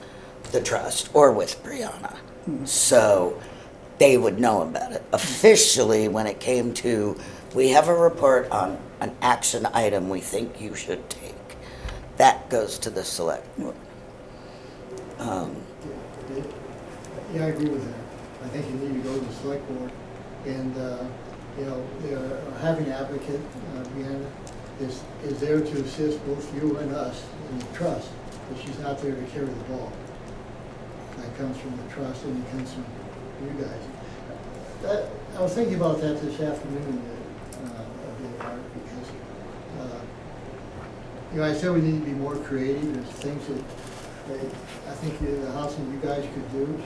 the trust or with Brianna. So they would know about it. Officially, when it came to, we have a report on an action item we think you should take, that goes to the select board. Yeah, I agree with that. I think you need to go to the select board, and, having an advocate, Brianna, is there to assist both you and us in the trust, but she's not there to carry the ball. That comes from the trust, and it comes from you guys. I was thinking about that this afternoon, because, I said we need to be more creative. There's things that I think the housing you guys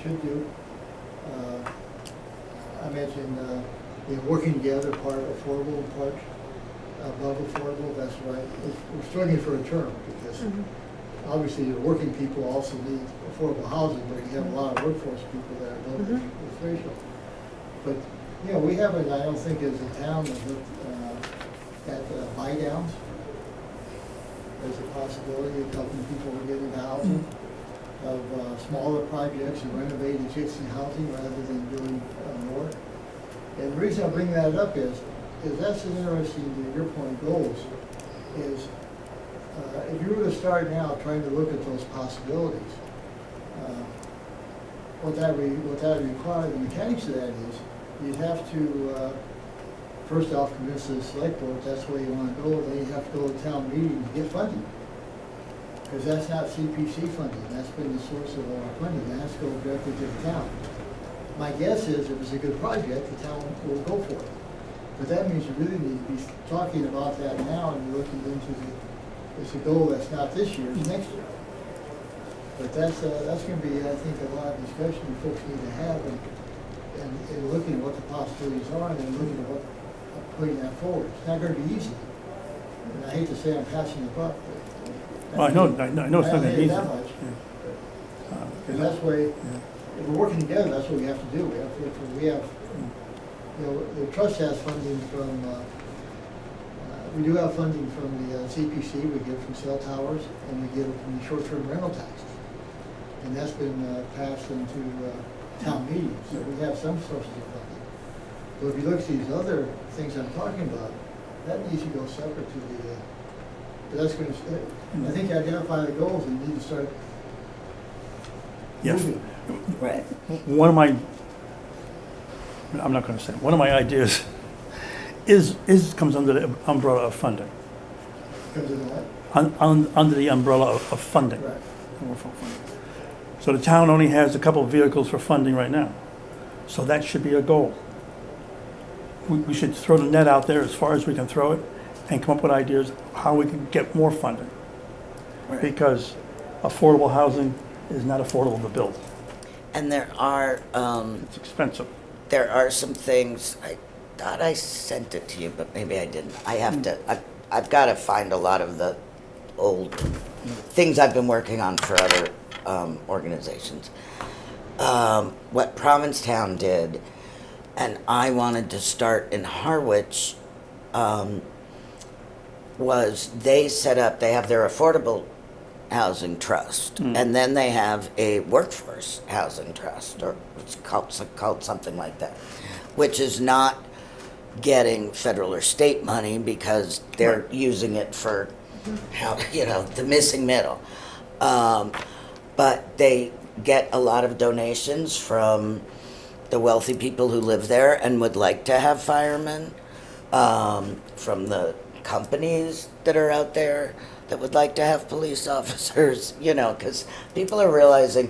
should do. I mentioned working together, part affordable and part above affordable. That's right. We're struggling for a term because obviously the working people also need affordable housing, but we have a lot of workforce people that are above the threshold. But we haven't, I don't think, as a town, looked at buy downs. There's a possibility of helping people get into housing, of smaller projects and renovate existing housing rather than doing more. And the reason I bring that up is that's an interesting, to your point, goals, is if you were to start now trying to look at those possibilities, what that would require, the mechanics of that is, you'd have to first off convince the select board that's where you want to go, then you have to go to town meeting to get funding. Because that's not CPC funding, that's been the source of our funding, that has to go directly to the town. My guess is if it's a good project, the town will go for it. But that means you really need to be talking about that now and looking into it's a goal that's not this year, it's next year. But that's going to be, I think, a lot of discussion you folks need to have and looking at what the possibilities are and then looking at what, putting that forward. It's not going to be easy. And I hate to say I'm passing the buck, but. Well, I know it's not gonna be easy. That much. Because that's the way, if we're working together, that's what we have to do. We have, you know, the trust has funding from, we do have funding from the CPC, we get from cell towers, and we get it from the short-term rental taxes. And that's been passed into town meetings, so we have some sources of funding. But if you look at these other things I'm talking about, that needs to go separate to the, but that's going to, I think you identify the goals and you need to start Yes. moving. Right. One of my, I'm not going to say, one of my ideas comes under the umbrella of funding. Comes in what? Under the umbrella of funding. Right. So the town only has a couple of vehicles for funding right now. So that should be a goal. We should throw the net out there as far as we can throw it and come up with ideas how we can get more funding. Right. Because affordable housing is not affordable to build. And there are, It's expensive. there are some things, I thought I sent it to you, but maybe I didn't. I have to, I've got to find a lot of the old things I've been working on for other organizations. What Provincetown did, and I wanted to start in Harwich, was they set up, they have their affordable housing trust, and then they have a workforce housing trust, or it's called something like that, which is not getting federal or state money because they're using it for how, you know, the missing middle. But they get a lot of donations from the wealthy people who live there and would like to have firemen, from the companies that are out there that would like to have police officers, you know, because people are realizing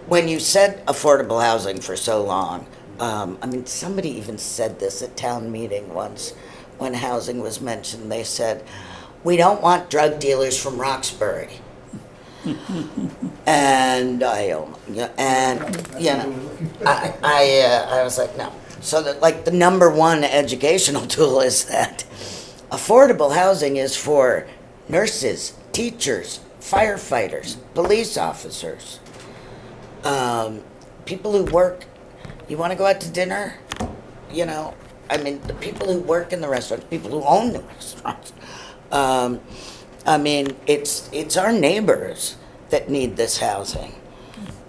when you said affordable housing for so long, I mean, somebody even said this at town meeting once when housing was mentioned. They said, we don't want drug dealers from Roxbury. And I was like, no. So that, like, the number one educational tool is that affordable housing is for nurses, teachers, firefighters, police officers, people who work. You want to go out to dinner? You know, I mean, the people who work in the restaurants, people who own the restaurants. I mean, it's our neighbors that need this housing.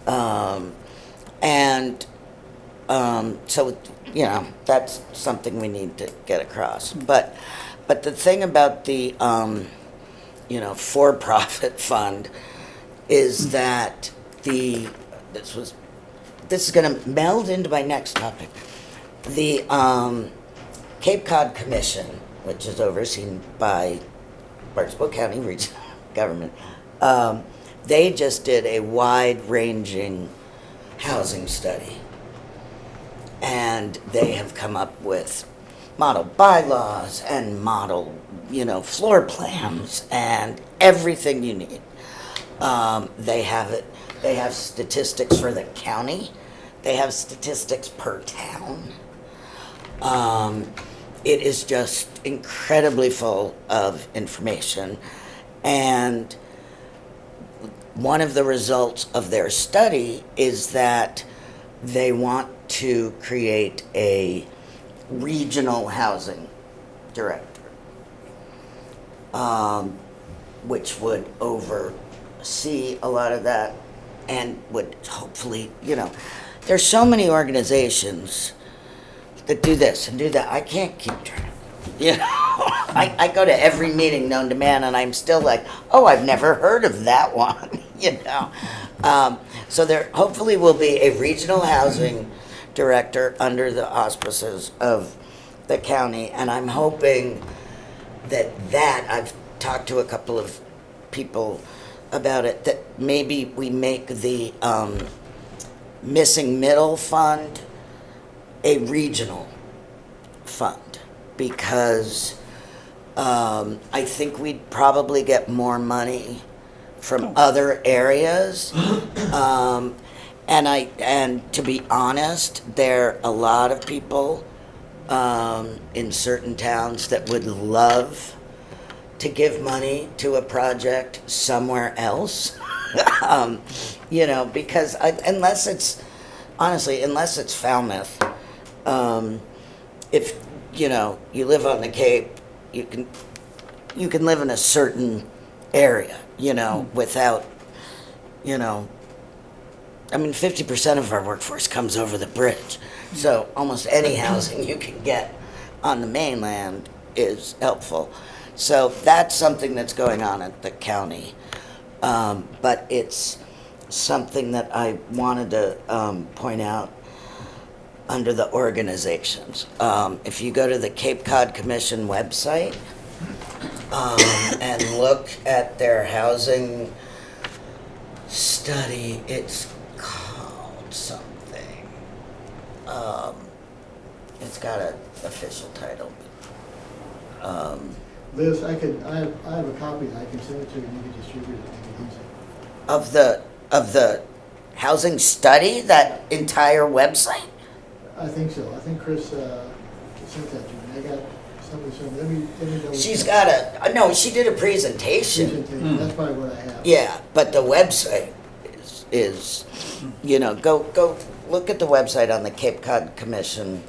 So, you know, that's something we need to get across. But the thing about the, you know, for-profit fund is that this is going to meld into my next topic. The Cape Cod Commission, which is overseen by Barnstable County Regional Government, they just did a wide-ranging housing study. And they have come up with model bylaws and model, you know, floor plans and everything you need. They have statistics for the county. They have statistics per town. It is just incredibly full of information. And one of the results of their study is that they want to create a regional housing director, which would oversee a lot of that and would hopefully, you know, there's so many organizations that do this and do that. I can't keep track. You know, I go to every meeting known to man and I'm still like, oh, I've never heard of that one, you know. So there hopefully will be a regional housing director under the auspices of the county, and I'm hoping that I've talked to a couple of people about it, that maybe we make the missing middle fund a regional fund, because I think we'd probably get more money from other areas. And to be honest, there are a lot of people in certain towns that would love to give money to a project somewhere else. Because unless it's Falmouth, if you live on the Cape, you can live in a certain area, without, 50% of our workforce comes over the bridge. So almost any housing you can get on the mainland is helpful. So that's something that's going on at the county. But it's something that I wanted to point out under the organizations. If you go to the Cape Cod Commission website and look at their housing study, it's called something. It's got an official title. Liz, I have a copy that I can send it to you and you can distribute it, make it easy. Of the housing study, that entire website? I think so. I think Chris sent that to me. I got something, let me double She's check. got no, she did a presentation. Presentation. That's probably what I have. Yeah, but the website is go look at the website on the Cape Cod Commission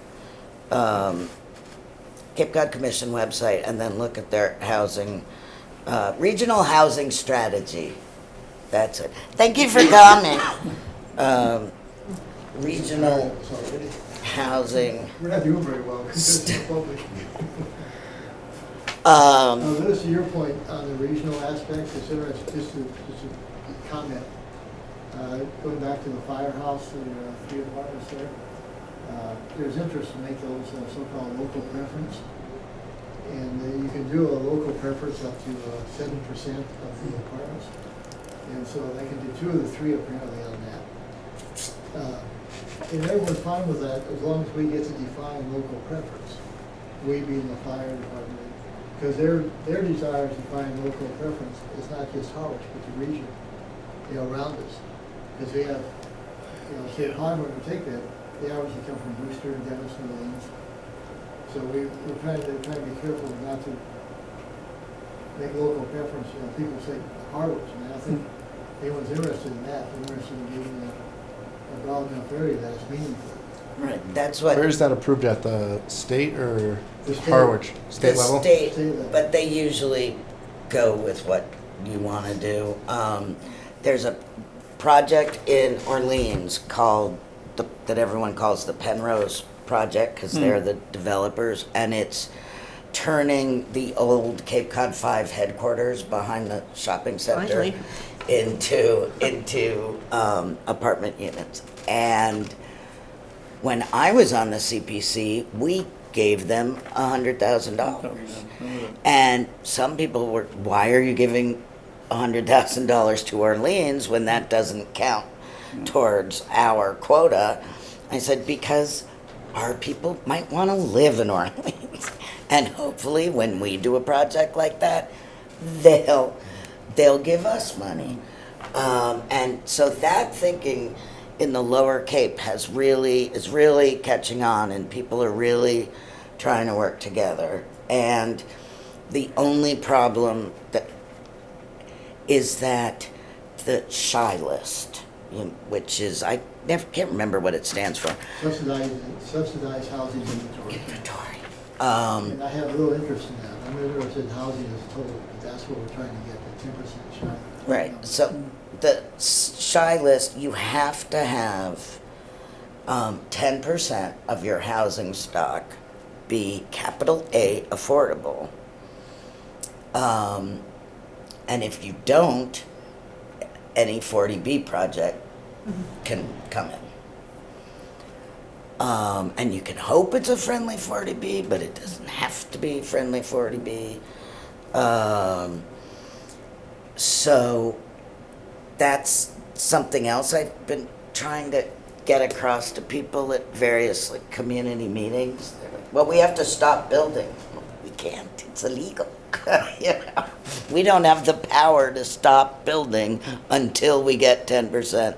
website, and then look at their housing, regional housing strategy. That's it. Thank you for coming. Regional Sorry. housing. We're not doing very well because it's not public. Liz, to your point on the regional aspect, it's interesting, just a comment. Going back to the firehouse, the 3 apartments there, there's interest to make those so-called local preference. And you can do a local preference up to 7% of the apartments. And so they can do 2 of the 3 apparently on that. And everyone's fine with that as long as we get to define local preference. We being the fire department. Because their desire to define local preference is not just Harwich, but the region, around us. Because they have, say Harwich in particular, they obviously come from Brewster and Dennis and Lanes. So we're trying to be careful not to make local preference. People say Harwich, and I think anyone's interested in that. They're interested in getting a broad enough area that's meaningful. Right, that's what. Where is that approved at, the state or The state. Harwich? State the level? State, State level. but they usually go with what you want to do. There's a project in Orleans called that everyone calls the Penrose Project, because they're the developers, and it's turning the old Cape Cod 5 headquarters behind the shopping center Finally. into apartment units. And when I was on the CPC, we gave them $100,000. And some people were, why are you giving $100,000 to Orleans when that doesn't count towards our quota? I said, because our people might want to live in Orleans. And hopefully when we do a project like that, they'll give us money. And so that thinking in the Lower Cape is really catching on, and people are really trying to work together. And the only problem is that the SHI list, which is, can't remember what it stands for. Subsidized housing inventory. And I have a little interest in that. I'm interested in housing as a total, but that's what we're trying to get, the 10% SHI. Right, so the SHI list, you have to have 10% of your housing stock be capital A affordable. And if you don't, any 40B project can come in. And you can hope it's a friendly 40B, but it doesn't have to be friendly 40B. So that's something else I've been trying to get across to people at various like community meetings. They're like, well, we have to stop building. We can't. It's illegal. You know? We don't have the power to stop building until we get 10%.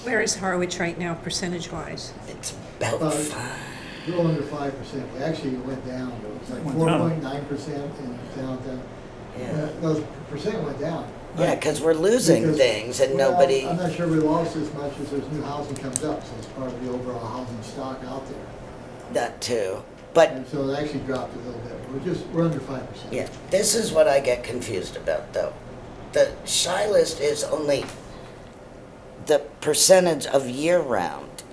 Where is Harwich right now, percentage-wise? It's about About- 5. A little under 5%. We actually went down. It was like Went down. 4.9% in downtown. Yeah. No, the percent went down. Yeah, because we're losing Because- things and well, nobody. I'm not sure we lost as much as there's new housing comes up, so it's part of the overall housing stock out there. That too. But And so it actually dropped a little bit. We're under 5%. yeah, this is what I get confused about though. The shy list is only the percentage of year-round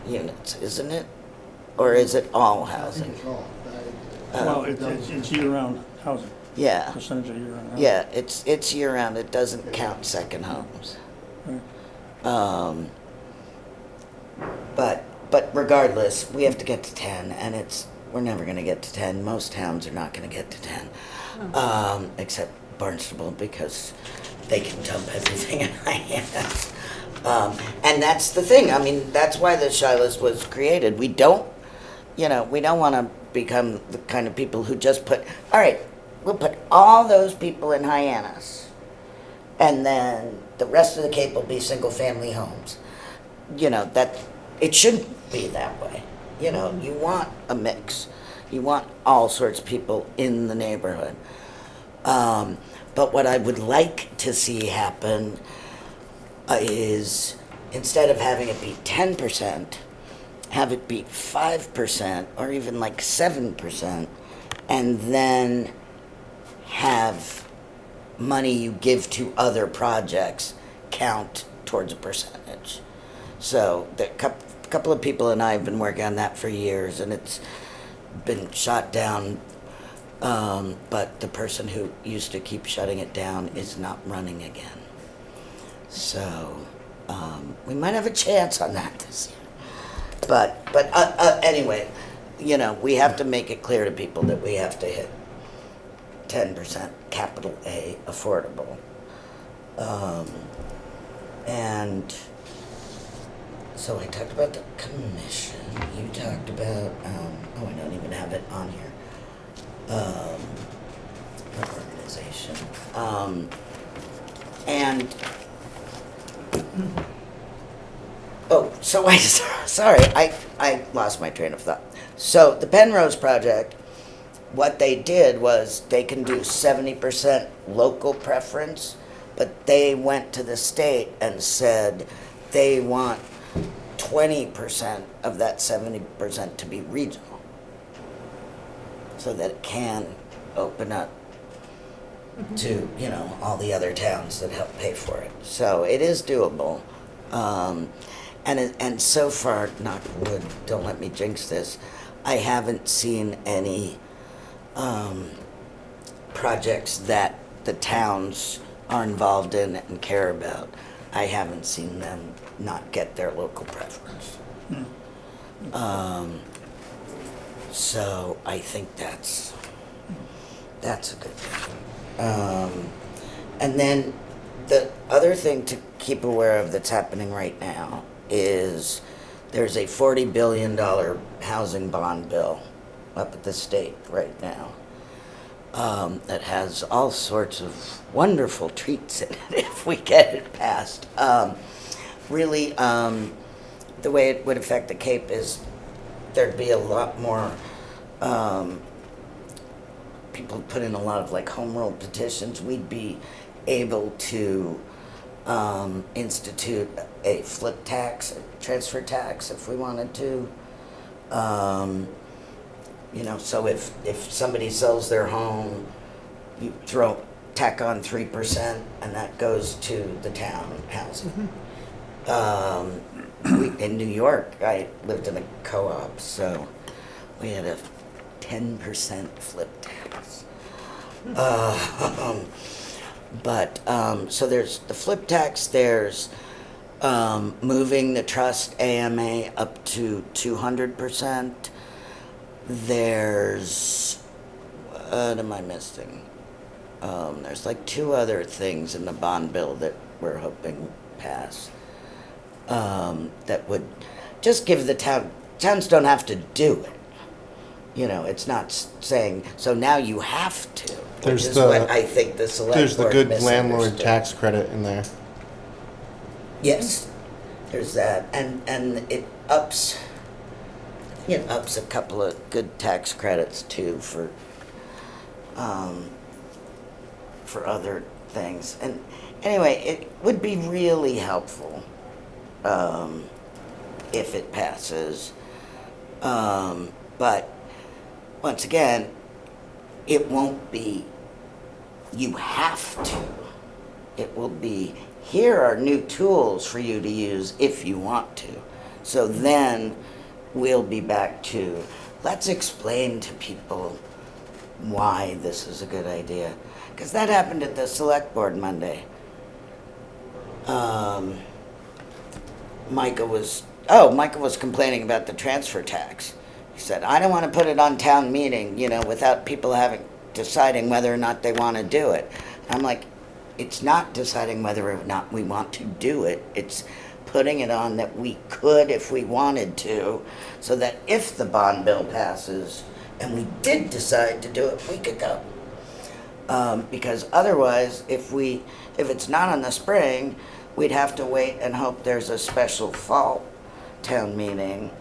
units, isn't it? Or is it all I think housing? it's all. Well, it's year-round housing, Yeah, percentage of year-round housing. yeah, it's year-round. It doesn't count second homes. Right. But regardless, we have to get to 10, and we're never going to get to 10. Most towns are not going to get to 10, except Barnstable, because they can dump everything in my hands. And that's the thing. I mean, that's why the shy list was created. We don't want to become the kind of people who just put, all right, we'll put all those people in Hyannis, and then the rest of the Cape will be single-family homes. That it shouldn't be that way. You want a mix. You want all sorts of people in the neighborhood. But what I would like to see happen is instead of having it be 10%, have it be 5% or even like 7%, and then have money you give to other projects count towards a percentage. So the couple of people and I have been working on that for years, and it's been shot down. But the person who used to keep shutting it down is not running again. So we might have a chance on that this year. But anyway, we have to make it clear to people that we have to hit 10% capital A affordable. And so I talked about the commission. You talked about, I don't even have it on here. Organization. And, sorry, I lost my train of thought. So the Penrose project, what they did was they can do 70% local preference, but they went to the state and said they want 20% of that 70% to be regional, so that it can open up to, all the other towns that help pay for it. So it is doable. And so far, knock wood, don't let me jinx this, I haven't seen any projects that the towns are involved in and care about. I haven't seen them not get their local preference. So I think that's a good thing. And then the other thing to keep aware of that's happening right now is there's a $40 billion housing bond bill up at the state right now that has all sorts of wonderful treats in it if we get it passed. Really, the way it would affect the Cape is there'd be a lot more people put in a lot of like home rule petitions. We'd be able to institute a flip tax, a transfer tax if we wanted to. So if somebody sells their home, you tack on 3%, and that goes to the town housing. In New York, I lived in a co-op, so we had a 10% flip tax. So there's the flip tax, there's moving the trust AMA up to 200%. There's, what am I missing? There's like two other things in the bond bill that we're hoping pass. That would just give the towns don't have to do it. You know, it's not saying, so now you have to, which is what I think the select There's the board good landlord misunderstood. tax credit in there. Yes, there's that, and it ups a couple of good tax credits too for other things. And anyway, it would be really helpful if it passes. But once again, it won't be you have to. It will be, here are new tools for you to use if you want to. So then we'll be back to, let's explain to people why this is a good idea. Because that happened at the select board Monday. Micah was complaining about the transfer tax. He said, I don't want to put it on town meeting, without people deciding whether or not they want to do it. I'm like, it's not deciding whether or not we want to do it. It's putting it on that we could if we wanted to, so that if the bond bill passes and we did decide to do it, we could go. Because otherwise, if it's not in the spring, we'd have to wait and hope there's a special fall town meeting.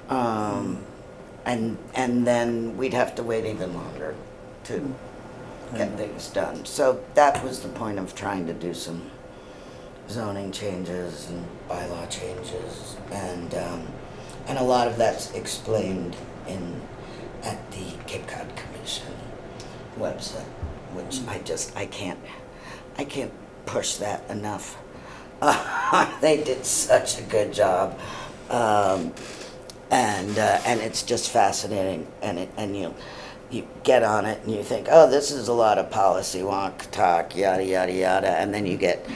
And then we'd have to wait even longer to get things done. So that was the point of trying to do some zoning changes and bylaw changes, and a lot of that's explained at the Cape Cod Commission website, which I can't push that enough. They did such a good job, and it's just fascinating, and you get on it and you think, oh, this is a lot of policy wonk talk, yada yada yada, and then you get,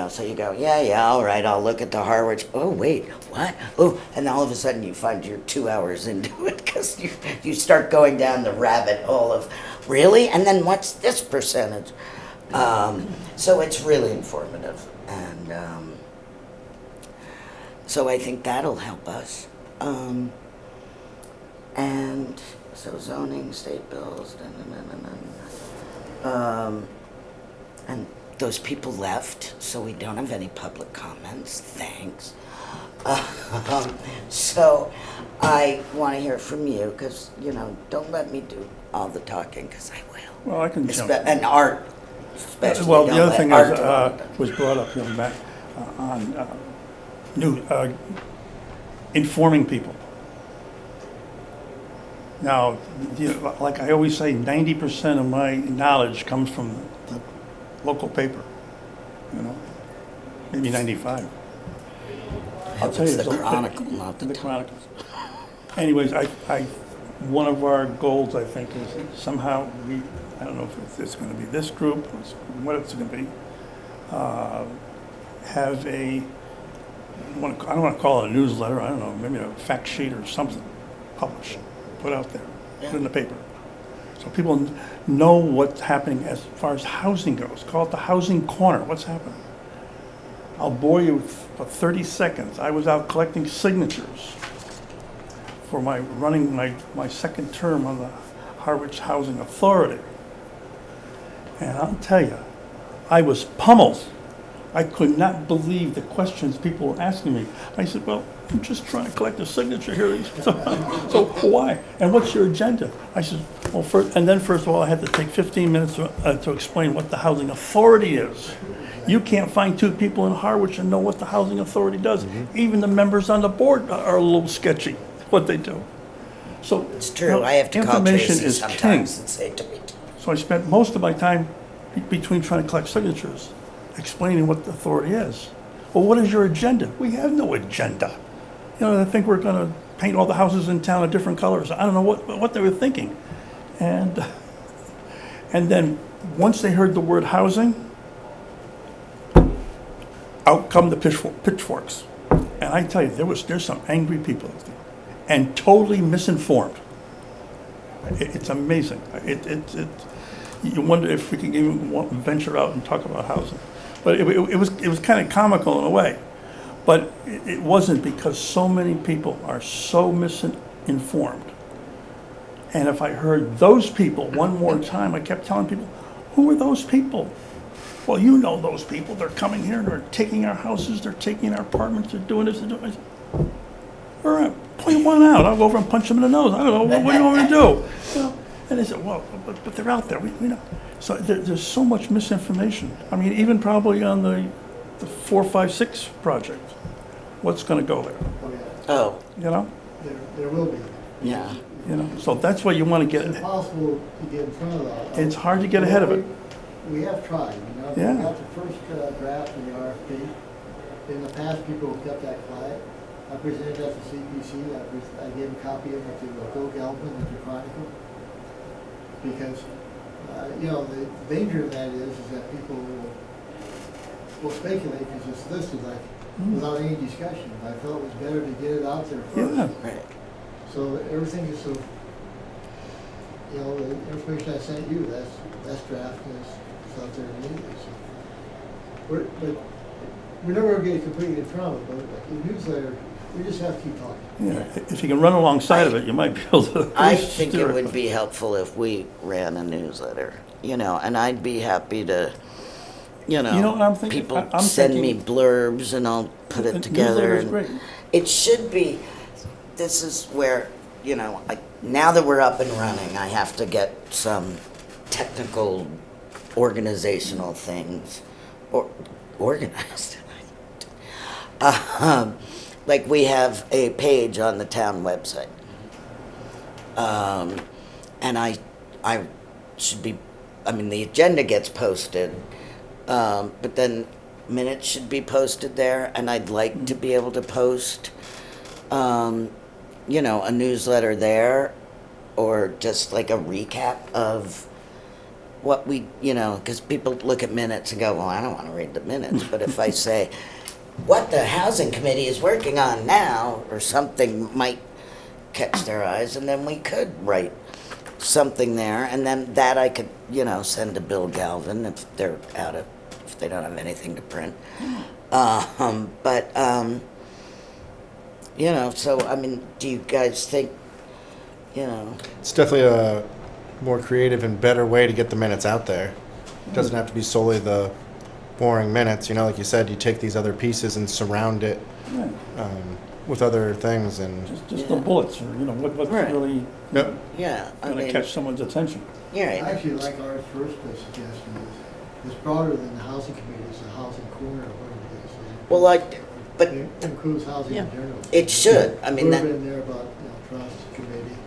so you go, yeah, all right, I'll look at the Harwich. Oh wait, what? Oh, and all of a sudden you find you're 2 hours into it because you start going down the rabbit hole of, really? And then what's this percentage? So it's really informative, and so I think that'll help us. And so zoning, state bills, and those people left, so we don't have any public comments. Thanks. So I want to hear from you, because don't let me do all the talking, because I will. Well, I can jump. And Art, especially. Well, don't the other let thing Art do all the was brought up back on informing people. Now, like I always say, 90% of my knowledge comes from the local paper. Maybe 95. I'll tell you, It's the Chronicle, not the Chronicles. Anyways, one of our goals, I think, is somehow I don't know if it's going to be this group, what it's going to be, have I don't want to call it a newsletter, I don't know, maybe a fact sheet or something, published, put out there, put in the paper. So people know what's happening as far as housing goes. Call it the housing corner, what's happening. I'll bore you for 30 seconds. I was out collecting signatures for running my second term on the Harwich Housing Authority. And I'll tell you, I was pummeled. I could not believe the questions people were asking me. I said, well, I'm just trying to collect a signature here. So why? And what's your agenda? I said, well, first of all, I had to take 15 minutes to explain what the Housing Authority is. You can't find two people in Harwich and know what the Housing Authority does. Even the members on the board are a little sketchy, what they do. So It's true. I have to call information Tracy is sometimes king. and say to me, So I spent most of my time between trying to collect signatures, explaining what the authority is. Well, what is your agenda? We have no agenda. I think we're going to paint all the houses in town a different colors. I don't know what they were thinking. And then once they heard the word housing, out come the pitchforks. And I tell you, there's some angry people out there, and totally misinformed. It's amazing. You wonder if we can even venture out and talk about housing. But it was kind of comical in a way. But it wasn't, because so many people are so misinformed. And if I heard those people one more time, I kept telling people, who are those people? Well, you know those people. They're coming here, they're taking our houses, they're taking our apartments, they're doing this, they're doing this. All right, point one out. I'll go over and punch them in the nose. I don't know, what do you want me to do? You know? And they said, well, but they're out there. We know. So there's so much misinformation. I mean, even probably on the 4, 5, 6 project. What's going to go there? Oh, yeah. Oh, You know? There will be. yeah. You know. So that's why you want to get. It's impossible to get in front of that. It's hard to get ahead of it. We have tried, you know. Yeah. We got the first draft of the RFP. In the past, people have kept that quiet. I presented that to CPC. I gave a copy of it to Bill Galvin at the Chronicle. Because, you know, the danger of that is that people will speculate, because it's listed like without any discussion. I felt it was better to get it out there first. Yeah. Right. So everything is so, you know, the information I sent you, that's draft, and it's out there immediately. So we're never going to get completely in front of it, but the newsletter, we just have to keep talking. Yeah. If you can run alongside of it, you might be able to. I think it would be helpful if we ran a newsletter, you know, and I'd be happy to, you know, what I'm thinking? people I'm send me thinking- blurbs and I'll put it The together. newsletter's And great. it should be, this is where, you know, now that we're up and running, I have to get some technical organizational things organized. Like we have a page on the town website. And I should be, I mean, the agenda gets posted, but then minutes should be posted there, and I'd like to be able to post, you know, a newsletter there, or just like a recap of what we, you know, because people look at minutes and go, well, I don't want to read the minutes, but if I say, what the housing committee is working on now, or something might catch their eyes, and then we could write something there, and then that I could, you know, send to Bill Galvin if they don't have anything to print. You know, so, I mean, do you guys think, you know? It's definitely a more creative and better way to get the minutes out there. It doesn't have to be solely the boring minutes, you know, like you said, you take these other pieces and surround it Right. with other things, and Just the bullets, or, you know, what's Right. really yep. Yeah, I going to mean, catch someone's attention. you're I right. actually like our first suggestion is, it's broader than the housing committee, it's a housing corner, or whatever it is. Well, but It includes housing in general. it should, I mean, Blurb that, in there about, you know, trust committee.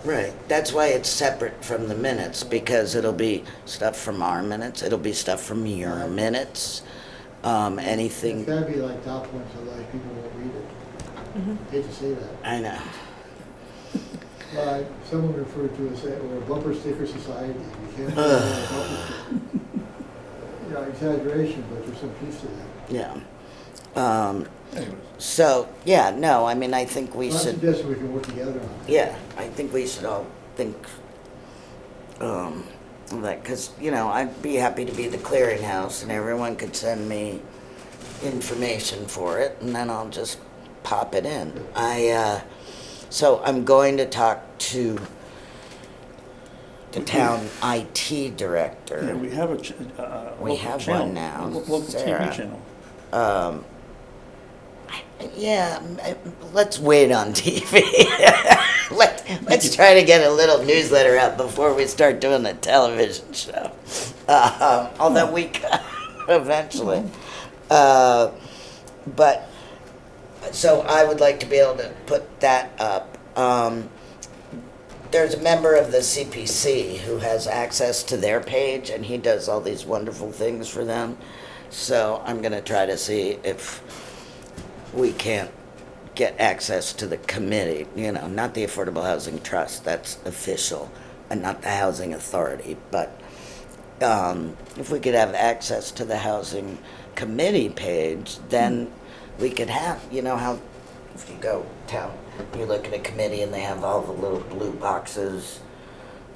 right, that's why it's separate from the minutes, because it'll be stuff from our minutes, it'll be stuff from your minutes, It's anything, gotta be like top points, otherwise people won't read it. Hate to say that. I know. Someone referred to us as, we're a bumper sticker society. We can't have a bumper sticker. You know, exaggeration, but there's some piece to that. Yeah. Anyways. So, yeah, no, I mean, I think we I should, suggest we can work together on it. yeah, I think we should all think, that, because, you know, I'd be happy to be the clearinghouse, and everyone could send me information for it, and then I'll just pop it in. So I'm going to talk to the town IT director. Yeah, we have We local have channel, one now, local Sarah. TV channel. Yeah, let's wait on TV. Let's try to get a little newsletter out before we start doing the television show. Although we could eventually. But, so I would like to be able to put that up. There's a member of the CPC who has access to their page, and he does all these wonderful things for them. So I'm going to try to see if we can't get access to the committee, you know, not the Affordable Housing Trust, that's official, and not the Housing Authority, but if we could have access to the Housing committee page, then we could have, you know how, if you go town, you look at a committee and they have all the little blue boxes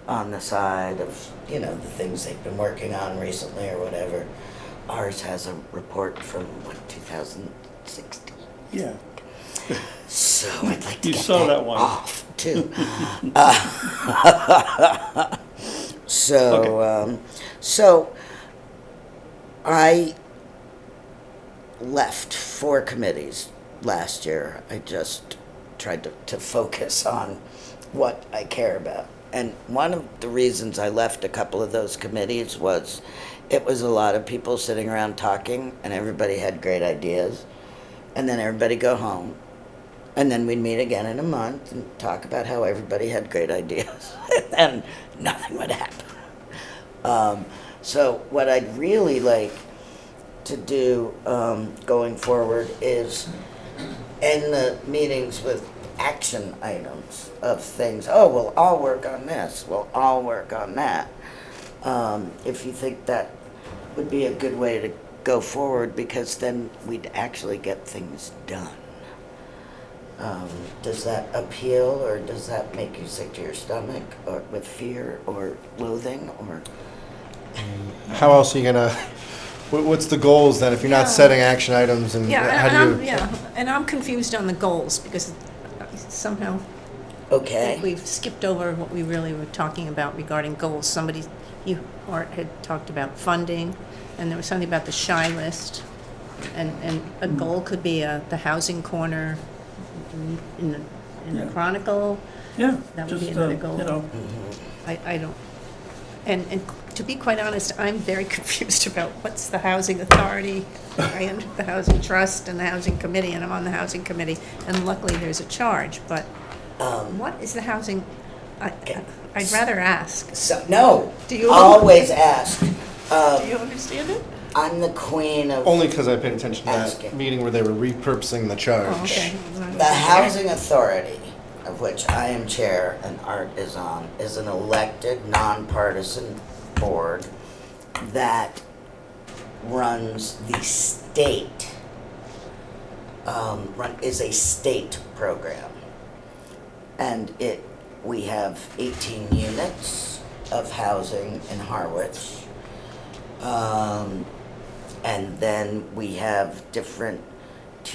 on the side of, you know, the things they've been working on recently or whatever. Ours has a report from, what, 2016? Yeah. So I'd like to You get saw that that one. off, too. So I left 4 committees last year. I just tried to focus on what I care about. And one of the reasons I left a couple of those committees was it was a lot of people sitting around talking, and everybody had great ideas. And then everybody go home. And then we'd meet again in a month and talk about how everybody had great ideas. And nothing would happen. So what I'd really like to do going forward is end the meetings with action items of things. Oh, we'll all work on this. We'll all work on that. If you think that would be a good way to go forward, because then we'd actually get things done. Does that appeal, or does that make you sick to your stomach, or with fear or loathing, or? How else are you gonna, what's the goals then, if you're not setting action items, and how do you? And I'm confused on the goals, because somehow I Okay. think we've skipped over what we really were talking about regarding goals. Art had talked about funding, and there was something about the shy list, and a goal could be the housing corner in the Yeah. Chronicle. Yeah. That would be just, another goal. You know, I don't, and to be quite honest, I'm very confused about what's the housing authority. I am the housing trust and the housing committee, and I'm on the housing committee, and luckily there's a charge, but what is the housing, I'd rather ask. So, no. Do you? Always ask. Do you understand it? I'm the queen of Only because I paid attention to that Asking. meeting where they were repurposing the charge. Oh, okay. the housing authority, of which I am chair and Art is on, is an elected, nonpartisan board that runs the state, is a state program. And we have 18 units of housing in Harwich. And then we have 2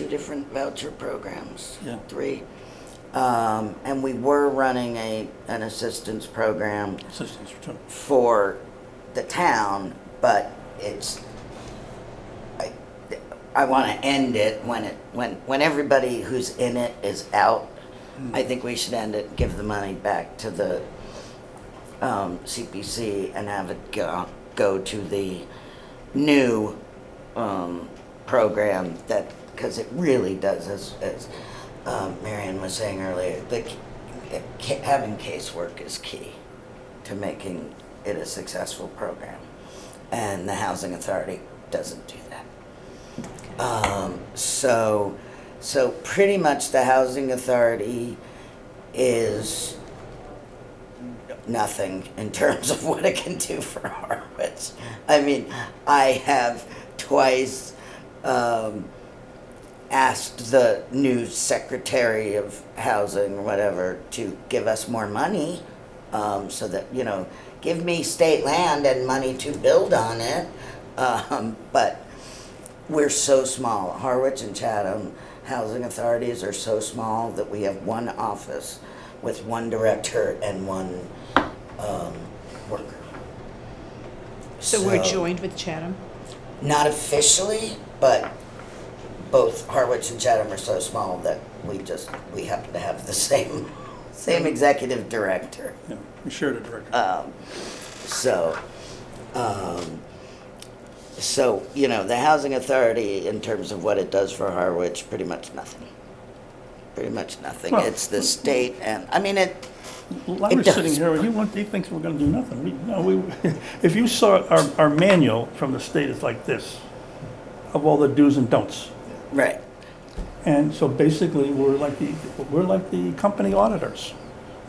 different voucher programs, Yeah. 3. And we were running an assistance program assistance return. for the town, but I want to end it when everybody who's in it is out. I think we should end it, give the money back to the CPC and have it go to the new program, that, because it really does, as Marion was saying earlier, having casework is key to making it a successful program, and the housing authority doesn't do that. So pretty much the housing authority is nothing in terms of what it can do for Harwich. I mean, I have twice asked the new Secretary of Housing or whatever to give us more money, so that, you know, give me state land and money to build on it. But we're so small. Harwich and Chatham housing authorities are so small that we have one office with one director and one worker. So we're joined with Chatham? Not officially, but both Harwich and Chatham are so small that we happen to have the same executive director. Yeah, we shared a director. So, you know, the housing authority, in terms of what it does for Harwich, pretty much nothing. Pretty much nothing. Well, It's the state, and, I mean, Larry's does. sitting here, and he thinks we're gonna do nothing. If you saw our manual from the state, it's like this, of all the do's and don'ts. right. And so basically, we're like the company auditors.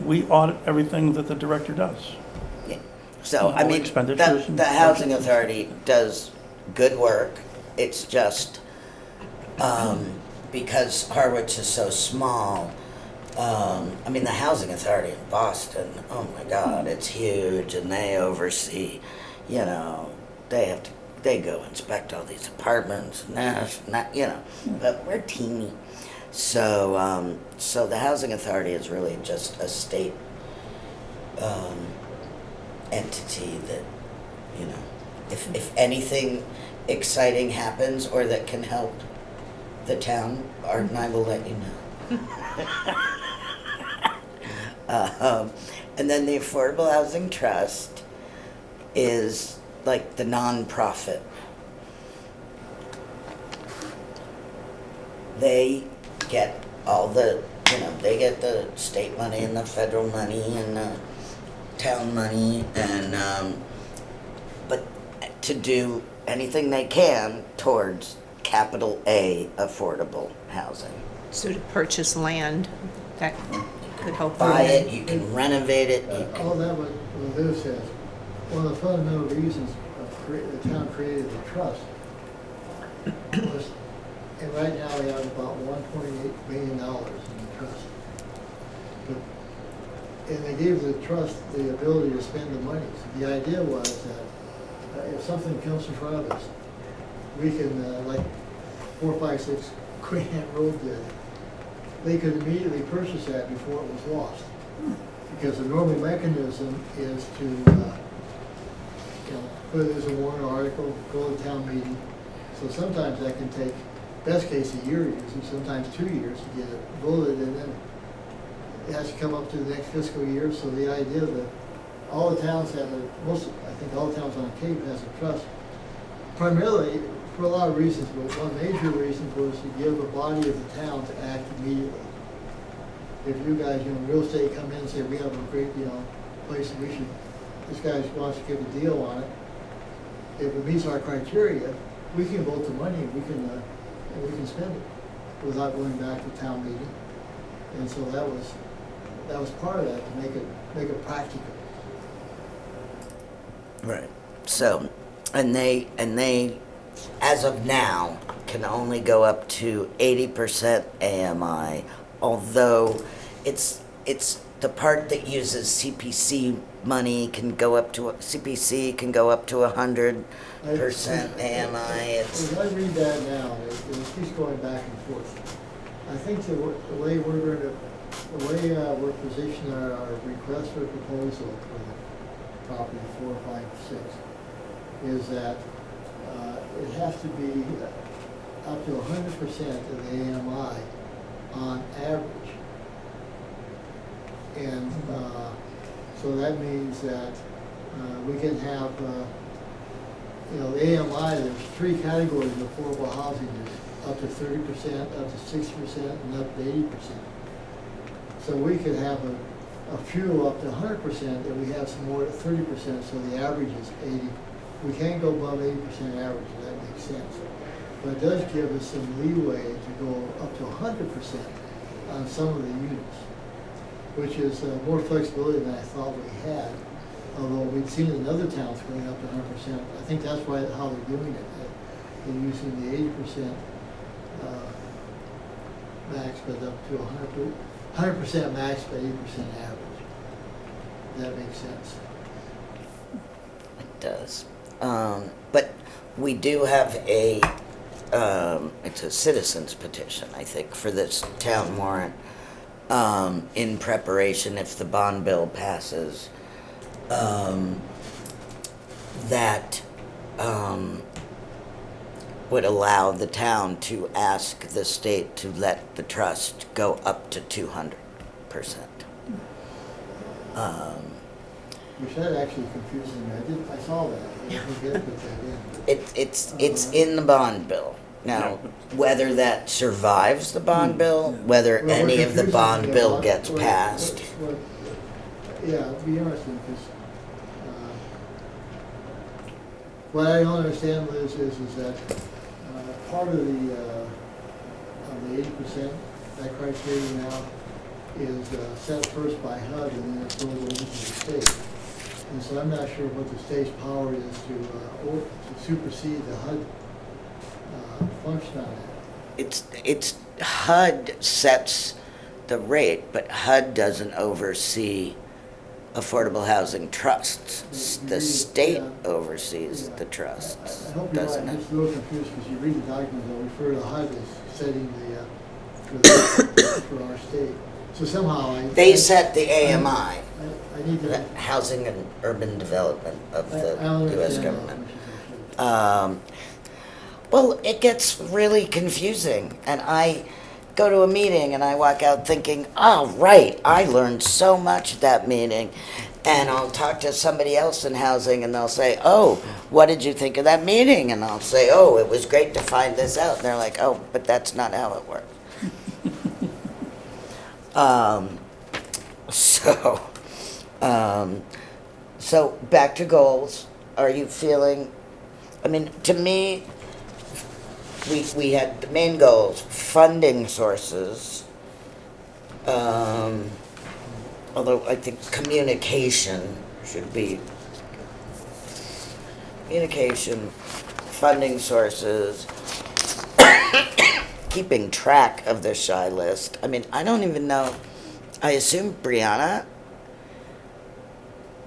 We audit everything that the director does. So, I All mean, expenditures and the housing budgets. authority does good work. It's just, because Harwich is so small, I mean, the Housing Authority in Boston, oh my God, it's huge, and they oversee, you know, they go inspect all these apartments, but we're teeny. So, so the Housing Authority is really just a state, entity that, you know, if anything exciting happens or that can help the town, Art and I will let you know. And then the Affordable Housing Trust is like the nonprofit. They get all the, you know, they get the state money and the federal money and the town money, and but to do anything they can towards capital A affordable housing. So to purchase land, that could hopefully. Buy it, you can renovate it, you All can, that what Liv says, one of the fundamental reasons the town created the trust was, and right now we have about $1.8 billion in the trust. And they gave the trust the ability to spend the money. So the idea was that if something comes in front of us, we can, like 4, 5, 6 Grant Road did, they could immediately purchase that before it was lost. Because the normal mechanism is to, you know, put it as a warrant article, go to town meeting. So sometimes that can take, best case, a year usually, sometimes 2 years to get it voted, and then it has to come up to the next fiscal year. So the idea that all the towns have I think all the towns on the Cape has a trust, primarily for a lot of reasons, but one major reason was to give a body of the town to act immediately. If you guys, you know, real estate come in and say, we have a great, you know, place that this guy wants to give a deal on it, if it meets our criteria, we can vote the money, we can spend it without going back to town meeting. And so that was part of that, to make it practical. right. So, and they, as of now, can only go up to 80% AMI, although it's the part that uses CPC money can go up to, CPC can go up to 100% AMI. As I read that now, it keeps going back and forth. I think the way we're positioning our request for proposal for the property 4, 5, 6 is that it has to be up to 100% of the AMI on average. And so that means that we can have, you know, the AMI, there's 3 categories of affordable housing. There's up to 30%, up to 60%, and up to 80%. So we could have a few up to 100%, and we have some more at 30%, so the average is 80. We can't go above 80% average, if that makes sense. But it does give us some leeway to go up to 100% on some of the units, which is more flexibility than I thought we had. Although we've seen in other towns going up to 100%. I think that's why how they're doing it. They're using the 80% max, but up to 100% max, but 80% average. That makes sense. It does. But we do have it's a citizen's petition, I think, for this town warrant, in preparation if the bond bill passes, that would allow the town to ask the state to let the trust go up to 200%. Which that actually confused me. I saw that. I didn't put that in. It's in the bond bill. Now, whether that survives the bond bill, whether Well, any we're of the confusing bond it a bill lot. gets passed, Yeah, it'd be interesting, because what I don't understand, Liz, is that part of the 80%, that criteria now is set first by HUD and then it goes over to the state. And so I'm not sure what the state's power is to supersede the HUD function on that? It's HUD sets the rate, but HUD doesn't oversee affordable housing trusts. The state oversees the trusts, I hope you're right, doesn't I'm it? just a little confused because you read the documents, they'll refer to HUD as setting for our state. So somehow They set the AMI, I need the to. Housing and Urban Development of the I don't U.S. understand government. that. Well, it gets really confusing, and I go to a meeting and I walk out thinking, oh, right, I learned so much at that meeting. And I'll talk to somebody else in housing and they'll say, oh, what did you think of that meeting? And I'll say, oh, it was great to find this out. And they're like, oh, but that's not how it works. So, so back to goals. Are you feeling, I mean, to me, we had the main goals, funding sources, although I think communication should be, communication, funding sources, keeping track of the shy list. I mean, I don't even know, I assume Brianna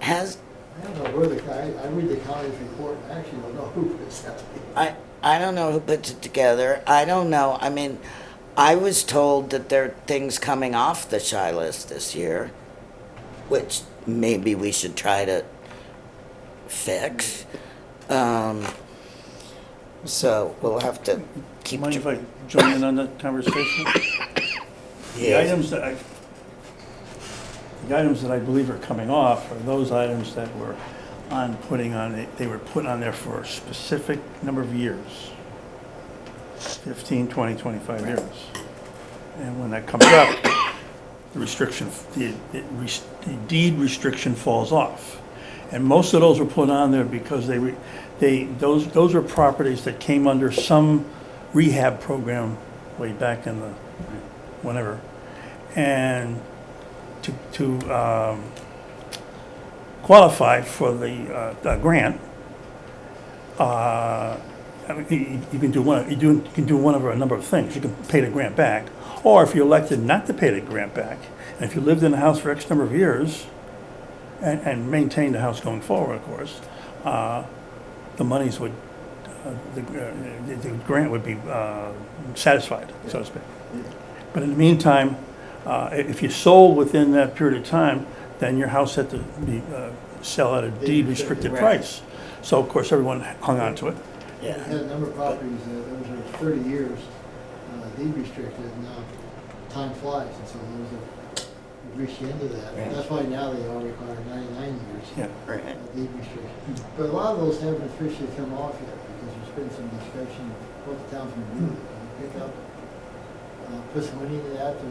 has, I don't know where I read the county's report, I actually don't know who puts that. I don't know who puts it together. I don't know. I mean, I was told that there are things coming off the shy list this year, which maybe we should try to fix. So we'll have to keep. Mind if I join in on that conversation? The items that I believe are coming off are those items that were they were put on there for a specific number of years. 15, 20, 25 years. And when that comes up, the restriction, the deed restriction falls off. And most of those were put on there because those were properties that came under some rehab program way back in the whenever. And to qualify for the grant, I mean, you can do one of a number of things. You can pay the grant back, or if you elected not to pay the grant back, and if you lived in the house for X number of years, and maintained the house going forward, of course, the monies would, the grant would be satisfied, so to speak. But in the meantime, if you sold within that period of time, then your house had to be sell at a deed restricted price. So of course everyone hung on to it. We had a number of properties that were 30 years deed restricted, and now time flies, and so we've reached the end of that. Right. That's why now they all require 99 years Yeah. deed restriction. But a lot of those haven't officially come off yet, because there's been some discussion of what the town's going to do. Pick up, put some money into that to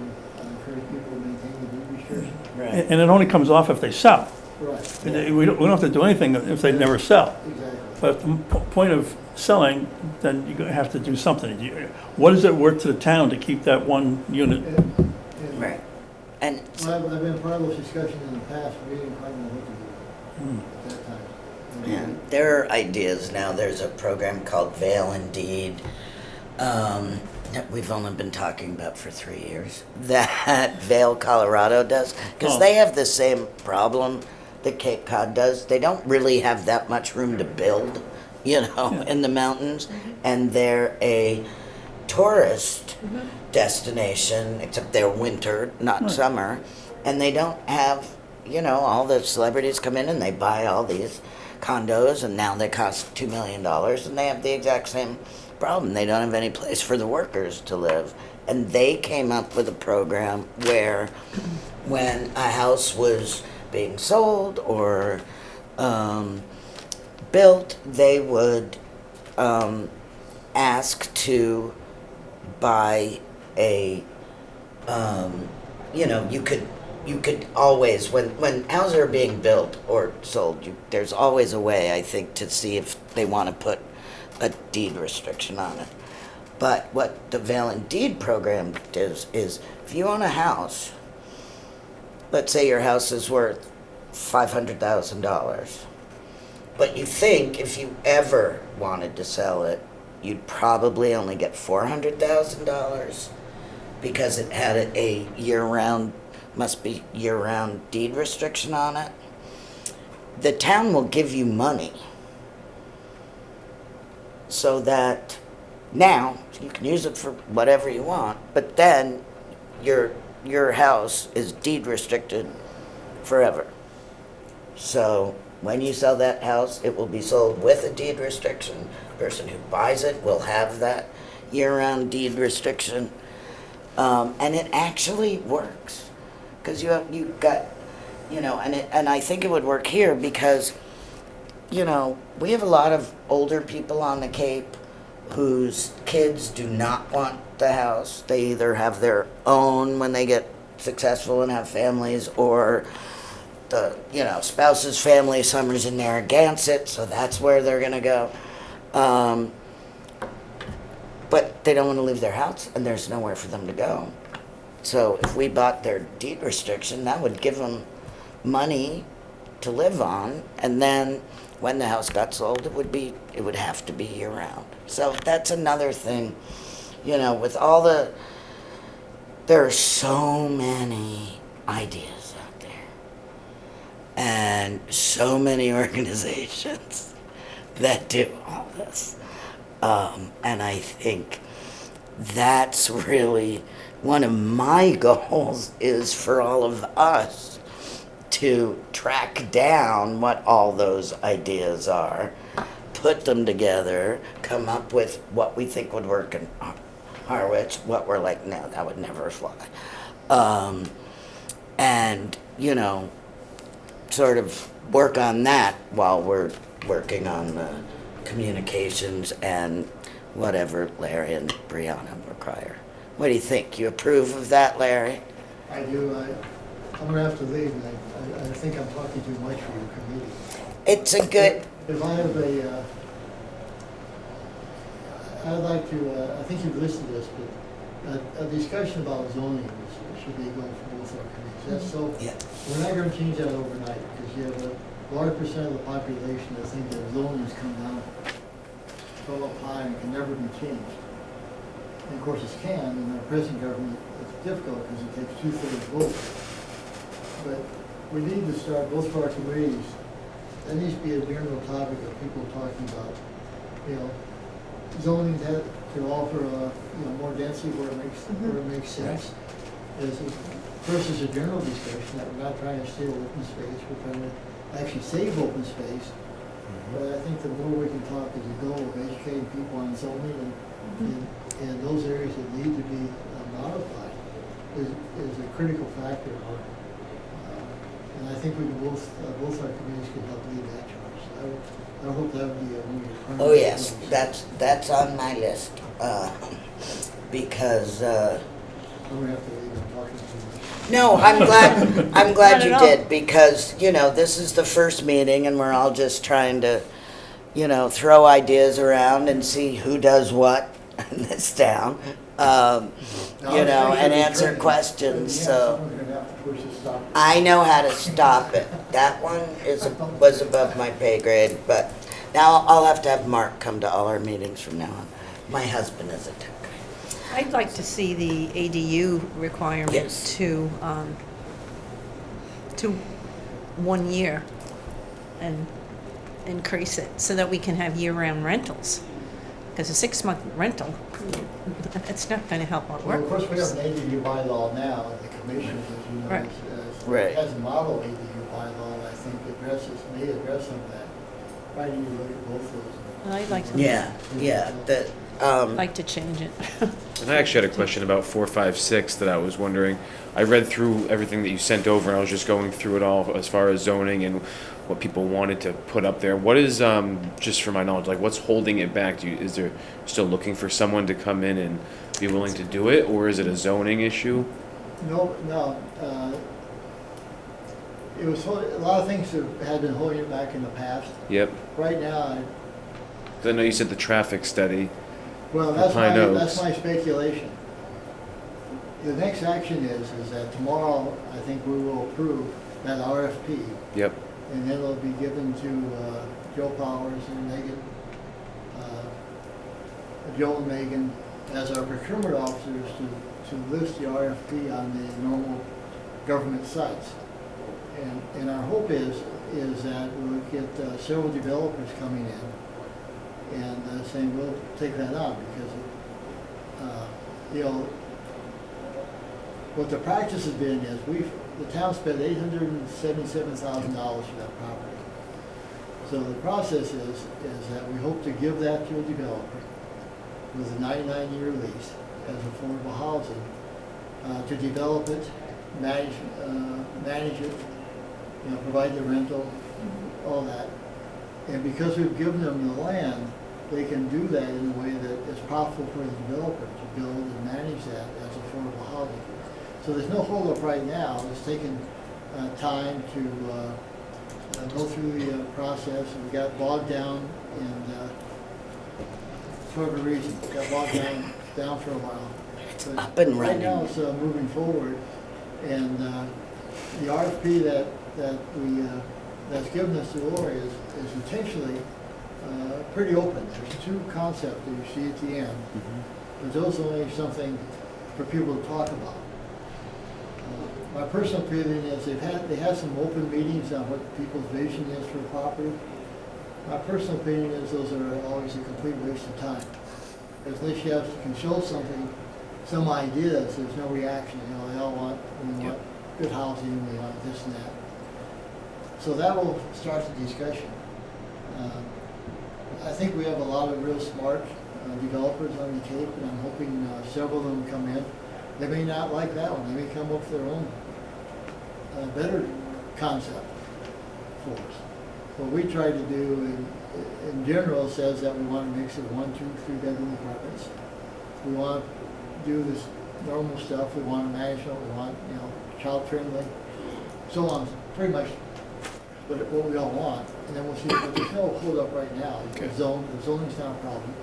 encourage people to maintain the deed restriction. Right. And it only comes off if they sell. Right. We don't have to do anything if they never sell. Exactly. But at the point of selling, then you have to do something. What is it worth to the town to keep that one unit? And Right. And I've been part of those discussions in the past, we didn't quite know what to do at that time. and there are ideas now. There's a program called Veil and Deed that we've only been talking about for 3 years. That Vail, Colorado does, because they have the same problem that Cape Cod does. They don't really have that much room to build, in the mountains, and they're a tourist destination, except they're winter, not summer, and they don't have, all the celebrities come in and they buy all these condos, and now they cost $2 million, and they have the exact same problem. They don't have any place for the workers to live. And they came up with a program where when a house was being sold or built, they would ask to buy a, you could always, when houses are being built or sold, there's always a way, I think, to see if they want to put a deed restriction on it. But what the Veil and Deed program does is, if you own a house, let's say your house is worth $500,000, but you think if you ever wanted to sell it, you'd probably only get $400,000 because it had a year-round, must be year-round deed restriction on it. The town will give you money so that now you can use it for whatever you want, but then your house is deed restricted forever. So when you sell that house, it will be sold with a deed restriction. The person who buys it will have that year-round deed restriction. And it actually works. Because you've got, and I think it would work here because, we have a lot of older people on the Cape whose kids do not want the house. They either have their own when they get successful and have families, or the spouse's family, summers in Narragansett, so that's where they're gonna go. But they don't want to leave their house, and there's nowhere for them to go. So if we bought their deed restriction, that would give them money to live on, and then when the house got sold, it would have to be year round. So that's another thing, with all there are so many ideas out there, and so many organizations that do all this. And I think that's really one of my goals, is for all of us to track down what all those ideas are, put them together, come up with what we think would work in Harwich, what we're like, no, that would never fly. And, sort of work on that while we're working on the communications and whatever Larry and Brianna require. What do you think? You approve of that, Larry? I do. I'm gonna have to leave. I think I'm talking too much for your committee. It's a good, If I have I'd like to, I think you've listed this, but a discussion about zoning should be going for both our committees. That's so, yeah. we're not gonna change that overnight, because you have a large percent of the population that think that zoning's come down so up high and can never be changed. And of course it can, in our present government, it's difficult because it takes 2/3 votes. But we need to start, both of our committees, there needs to be a general topic of people talking about, zoning to offer, more density where it makes sense. Versus a general discussion that we're not trying to steal open space, we're trying to actually save open space. But I think the more we can talk as a goal of educating people on zoning and those areas that need to be modified is a critical factor. And I think we can both our committees can help lead that charge. So I hope that would be one of your primary Oh, yes, goals. that's on my list, because, I'm gonna have to leave, I'm talking too much. no, I'm glad Not you at all. did, because, this is the first meeting and we're all just trying to, throw ideas around and see who does what in this town, and answer questions, so. Someone's gonna have to push the stop. I know how to stop it. That one was above my pay grade, but now I'll have to have Mark come to all our meetings from now on. My husband is a tech guy. I'd like to see the ADU requirement Yes. to 1 year and increase it so that we can have year-round rentals. Because a 6-month rental, it's not going to help our Well, of course, we have workforce. an ADU bylaw now, and the commission, as you know, Right. Right. has a model ADU bylaw, and I think may address some of that. Probably need to look at both those. I'd like to, Yeah, that, like to change it. And I actually had a question about 4, 5, 6 that I was wondering. I read through everything that you sent over, and I was just going through it all as far as zoning and what people wanted to put up there. What is, just for my knowledge, like what's holding it back? Is there still looking for someone to come in and be willing to do it, or is it a zoning issue? No, it was, a lot of things that had been holding it back in the past. Yep. Right now, 'Cause I know you said the traffic study. well, The Pine that's Oaks. my speculation. The next action is that tomorrow, I think we will approve that RFP, Yep. and then it'll be given to Joe Powers, and they get Joe and Megan as our procurement officers to list the RFP on the normal government sites. And our hope is that we'll get several developers coming in and saying, we'll take that on because, you know, what the practice has been is the town spent $877,000 for that property. So the process is that we hope to give that to a developer with a 99-year lease as affordable housing to develop it, manage it, you know, provide the rental, all that. And because we've given them the land, they can do that in a way that is profitable for the developer to build and manage that as affordable housing. So there's no holdup right now. It's taken time to go through the process. We got bogged down in, for whatever reason, got bogged down for a while. But up and right running. now it's moving forward, and the RFP that's given us to Lori is intentionally pretty open. There's two concepts that you see at the end, but those are only something for people to talk about. My personal feeling is they had some open meetings on what people's vision is for the property. My personal opinion is those are always a complete waste of time. Because unless you can show something, some ideas, there's no reaction. You know, they all want, we want good housing, we want this and that. So that will start the discussion. I think we have a lot of real smart developers on the Cape, and I'm hoping several of them come in. They may not like that one. They may come up with their own better concept for us. What we try to do in general says that we want to mix it 1, 2, 3 bedroom apartments. We want to do this normal stuff. We want to manage it. We want, you know, child friendly, so on. Pretty much what we all want. And then we'll see. But there's no hold up right now. Okay. The zoning's not a problem.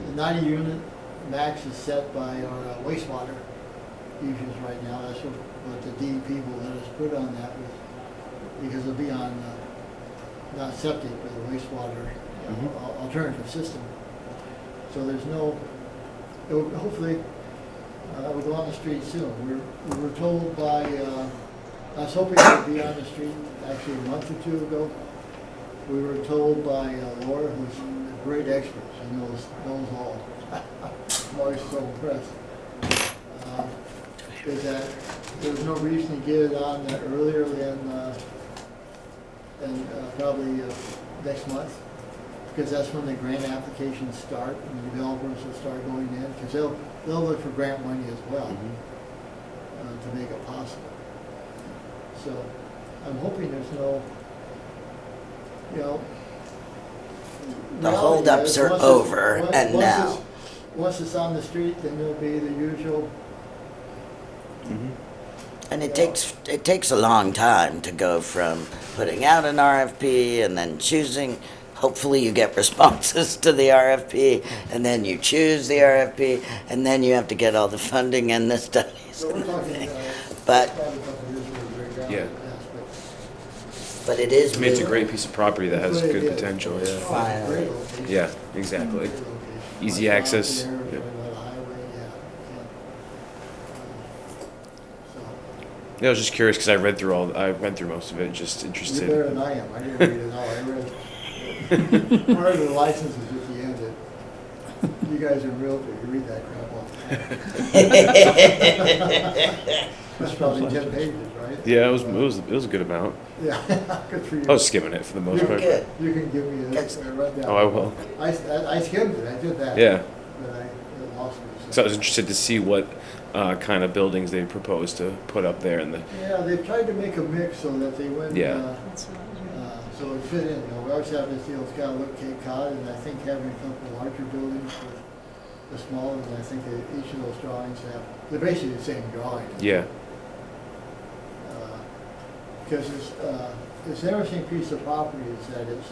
The 90 unit max is set by our wastewater users right now. That's what the DEP will let us put on that with, because it'll be on not septic, but a wastewater alternative system. So there's no, hopefully we'll go on the street soon. We were told by, I was hoping it would be on the street actually a month or two ago. We were told by Laura, who's a great expert, she knows all. I'm always so impressed. Is that there's no reason to get it on earlier than probably next month, because that's when the grant applications start and the developers will start going in, because they'll look for grant money as well to make it possible. So I'm hoping there's no, you know, The holdups are over, and now. Once it's on the street, then there'll be the usual. And it takes a long time to go from putting out an RFP and then choosing. Hopefully you get responses to the RFP, and then you choose the RFP, and then you have to get all the funding and the studies. So we're talking, But- probably a couple years ago, very down Yeah. But it is. I mean, it's a moving. great piece of property that has good potential, yeah. Finally. Yeah, exactly. Easy access. Yeah. Yeah. So, Yeah, I was just curious because I went through most of it, just you're interested. better than I am. I didn't read it all. I read part of the licenses at the end. You guys are real, you read that crap all the time. That's probably 10 pages, right? Yeah, it was a good amount. Yeah, good for you. I was skimming it for the most part. Good. You can give me That's- a rundown. Oh, I will. I skimmed it, I did that. Yeah. But it lost me. So I was interested to see what kind of buildings they propose to put up there in the. Yeah, they've tried to make a mix so that they went, Yeah. That's what I was reading. so it fit in. You know, we always have this deal, it's gotta look Cape Cod, and I think having a couple larger buildings with the smaller, and I think that each of those drawings have, they're basically the same drawing. Yeah. Because it's an interesting piece of property is that it's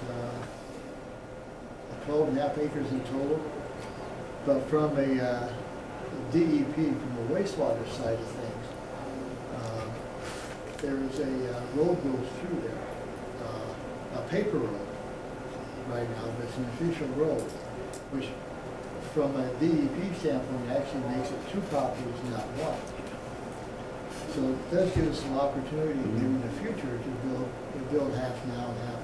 12 and a half acres in total, but from a DEP, from the wastewater side of things, there is a road goes through there, a paper road, right now, but it's an official road, which from a DEP standpoint actually makes it 2 properties, not 1. So it does give us some opportunity maybe in the future to build half now and half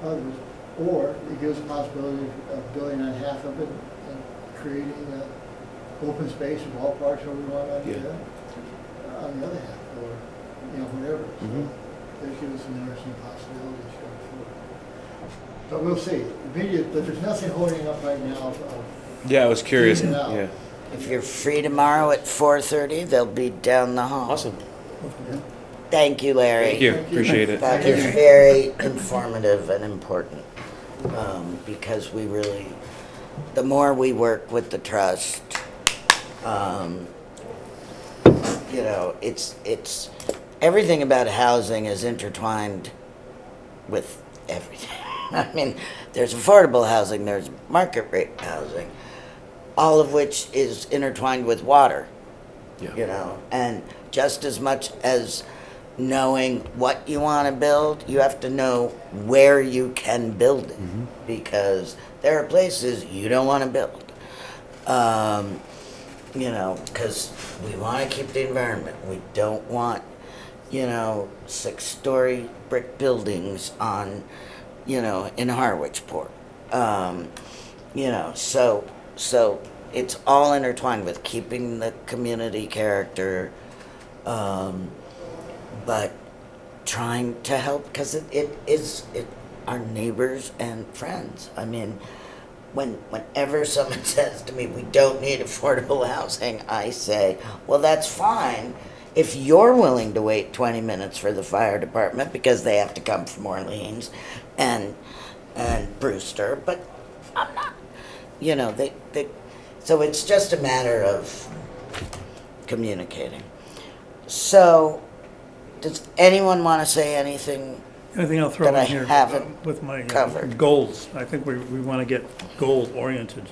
others. Or it gives a possibility of building on half of it and creating open space or ballparks or we want on the other half, or, whatever. So that gives us some interesting possibilities going forward. But we'll see. But there's nothing holding up right now. Yeah, I was curious. Figure it out. Yeah. If you're free tomorrow at 4:30, they'll be down the hall. Awesome. Thank you, Larry. Thank you. Thank you. Appreciate it. That was very informative and important, because we really, the more we work with the trust, it's, everything about housing is intertwined with everything. I mean, there's affordable housing, there's market rate housing, all of which is intertwined with water, Yeah. and just as much as knowing what you want to build, you have to know where you can build it, because there are places you don't want to build, because we want to keep the environment. We don't want, 6-story brick buildings on, in Harwich Port. So it's all intertwined with keeping the community character, but trying to help, because it is our neighbors and friends. I mean, whenever someone says to me, we don't need affordable housing, I say, well, that's fine if you're willing to wait 20 minutes for the fire department because they have to come from Orleans and Brewster, but I'm not. So it's just a matter of communicating. So, does anyone want to say anything? Anything I'll throw That I in here haven't with my covered. goals. I think we want to get goal oriented.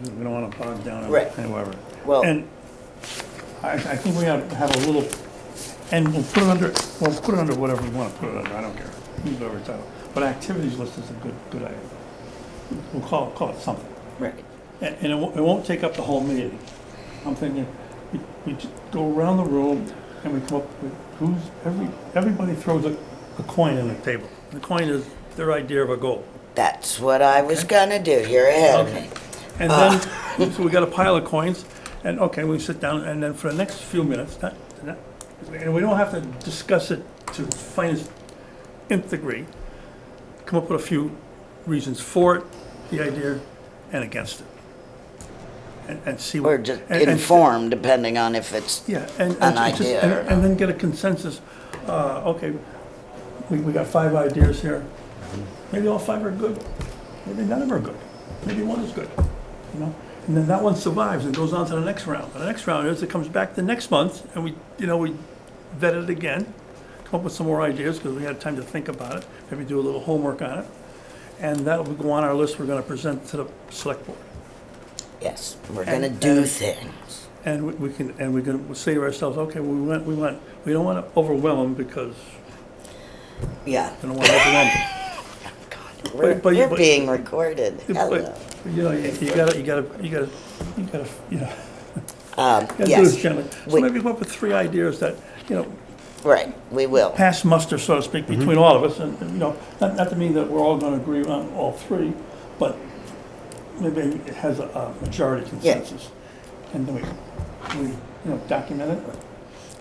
We don't want to bog down Right. whoever. Well- And I think we have to have a little, and we'll put it under whatever we want to put it under. I don't care. Whatever title. But activities list is a good idea. We'll call it something. Right. And it won't take up the whole meeting. I'm thinking, we just go around the room and we come up with everybody throws a coin in the table. The coin is their idea of a goal. That's what I was gonna do. You're ahead of me. And then, so we got a pile of coins, and okay, we sit down, and then for the next few minutes, and we don't have to discuss it to finest nth degree, come up with a few reasons for it, the idea, and against it. And see what. Or just and- inform, depending on if it's Yeah, and an just- idea and- or and then get a consensus. Okay, we got 5 ideas here. Maybe all 5 are good. Maybe none of them are good. Maybe one is good. And then that one survives and goes on to the next round. And the next round is it comes back the next month, and we vet it again, come up with some more ideas because we had time to think about it. Maybe do a little homework on it, and that will go on our list. We're going to present to the select board. Yes, we're gonna do things. And we can say to ourselves, okay, we don't want to overwhelm them because Yeah. we don't want to overwhelm them. We're, but- we're but- being recorded. Hello. But, you gotta gotta do Yes, this gently. So We- maybe come up with 3 ideas that, right, we will. pass muster, so to speak, between all of us. And, not to mean that we're all gonna agree on all 3, but maybe it has a majority consensus. And then we document it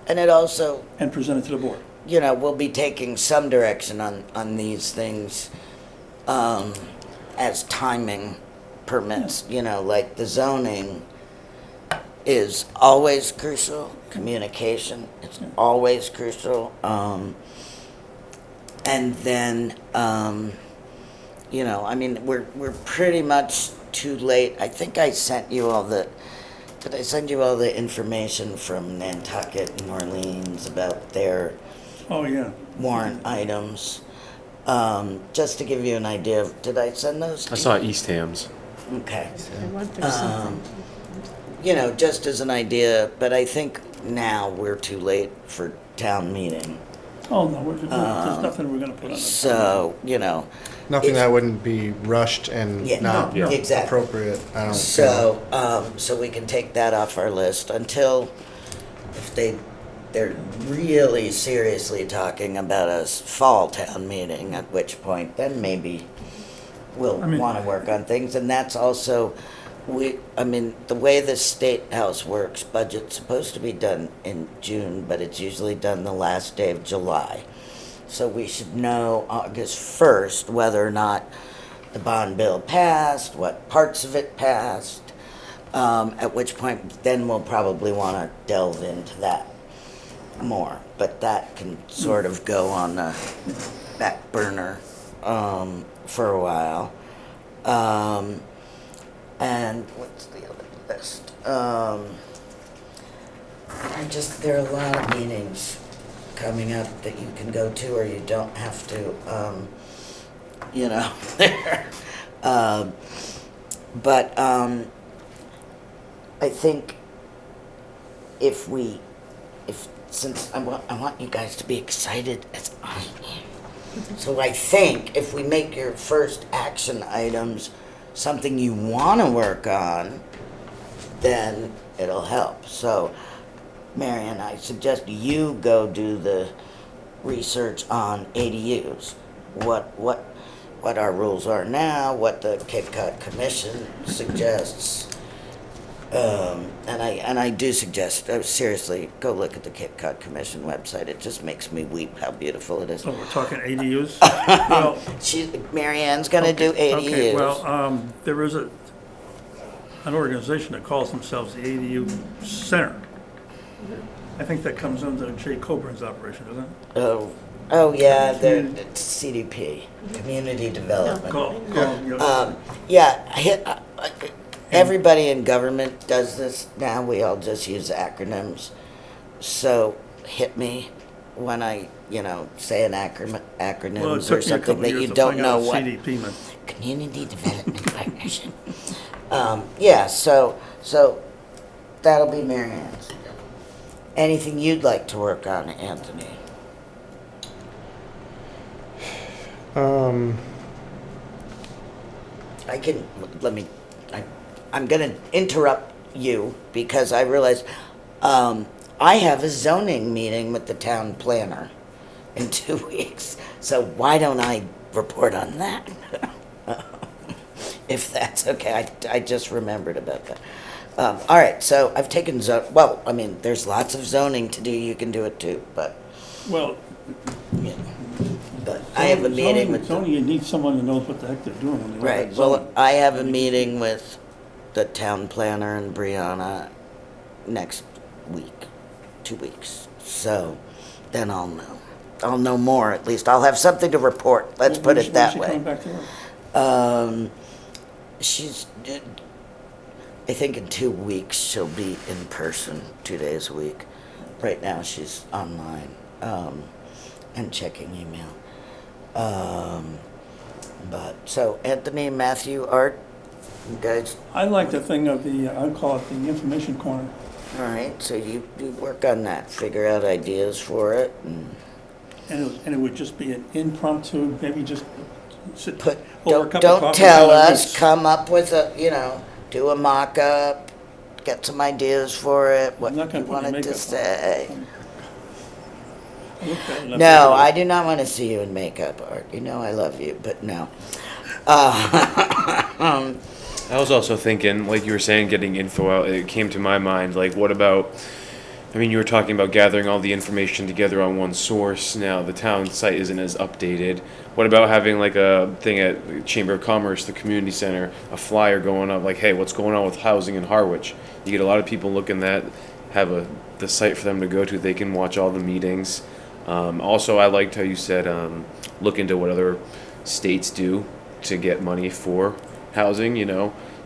And it also, and present it to the board. we'll be taking some direction on these things as timing permits, like the zoning is always crucial, communication is always crucial. And then, we're pretty much too late. I think I sent you did I send you all the information from Nantucket and Orleans about their Oh, yeah. warrant items? Just to give you an idea of, did I send those to I you? saw East Hams. Okay. I want there's something. Just as an idea, but I think now we're too late for town meeting. Oh, no, there's nothing we're gonna put on the. So, you know, Nothing If- that wouldn't be rushed and Yeah, not no, exactly. appropriate, I don't. So, so we can take that off our list until, if they're really seriously talking about a fall town meeting, at which point then maybe we'll I mean- want to work on things. And that's also, the way the State House works, budget's supposed to be done in June, but it's usually done the last day of July. So we should know August 1st whether or not the bond bill passed, what parts of it passed, at which point then we'll probably want to delve into that more. But that can sort of go on the back burner for a while. And what's the other list? There are a lot of meetings coming up that you can go to, or you don't have to, but I think since I want you guys to be excited as I am. So I think if we make your first action items something you want to work on, then it'll help. So, Marion, I suggest you go do the research on ADUs. What our rules are now, what the Cape Cod Commission suggests. And I do suggest, seriously, go look at the Cape Cod Commission website. It just makes me weep how beautiful it is. So we're talking ADUs? Well, Marianne's gonna do ADUs. okay, well, there is an organization that calls themselves the ADU Center. I think that comes under Jay Coburn's operation, doesn't it? Oh yeah, it's CDP, Community Development. Everybody in government does this now. We all just use acronyms. So hit me when I, say an Well, it acronyms took or me a something couple that years you to don't find know out what. CDP meant. Community Development Partnership. So that'll be Mary Ann's. Anything you'd like to work on, Anthony? I'm gonna interrupt you because I realize, I have a zoning meeting with the town planner in 2 weeks. So why don't I report on that? If that's okay, I just remembered about that. All right, so I've taken there's lots of zoning to do, you can do it too, but, Well, but I have a meeting with. Zoning, you need someone who knows what the heck they're doing when they write Right, zoning. well, I have a meeting with the town planner and Brianna next week, 2 weeks. So then I'll know. I'll know more, at least. I'll have something to report, let's put it that When's she way. coming back to work? I think in 2 weeks she'll be in person 2 days a week. Right now she's online, and checking email. So Anthony, Matthew, Art, you guys, I like the thing of I call it the information corner. all right, so you work on that, figure out ideas for it, and And it would just be an impromptu, maybe just sit put, over a cup of don't coffee. tell and us, roots. come up with do a mock-up, get some ideas for it, what I'm not you gonna put any wanted to makeup on. say. I looked at it and I No, thought, I do not want to see you in makeup, Art. You know I love you, but no. I was also thinking, like you were saying, getting info out. It came to my mind, like, what about? I mean, you were talking about gathering all the information together on one source. Now the town site isn't as updated. What about having like a thing at the Chamber of Commerce, the community center, a flyer going up, like, hey, what's going on with housing in Harwich? You get a lot of people looking that have the site for them to go to. They can watch all the meetings. Also, I liked how you said look into what other states do to get money for housing.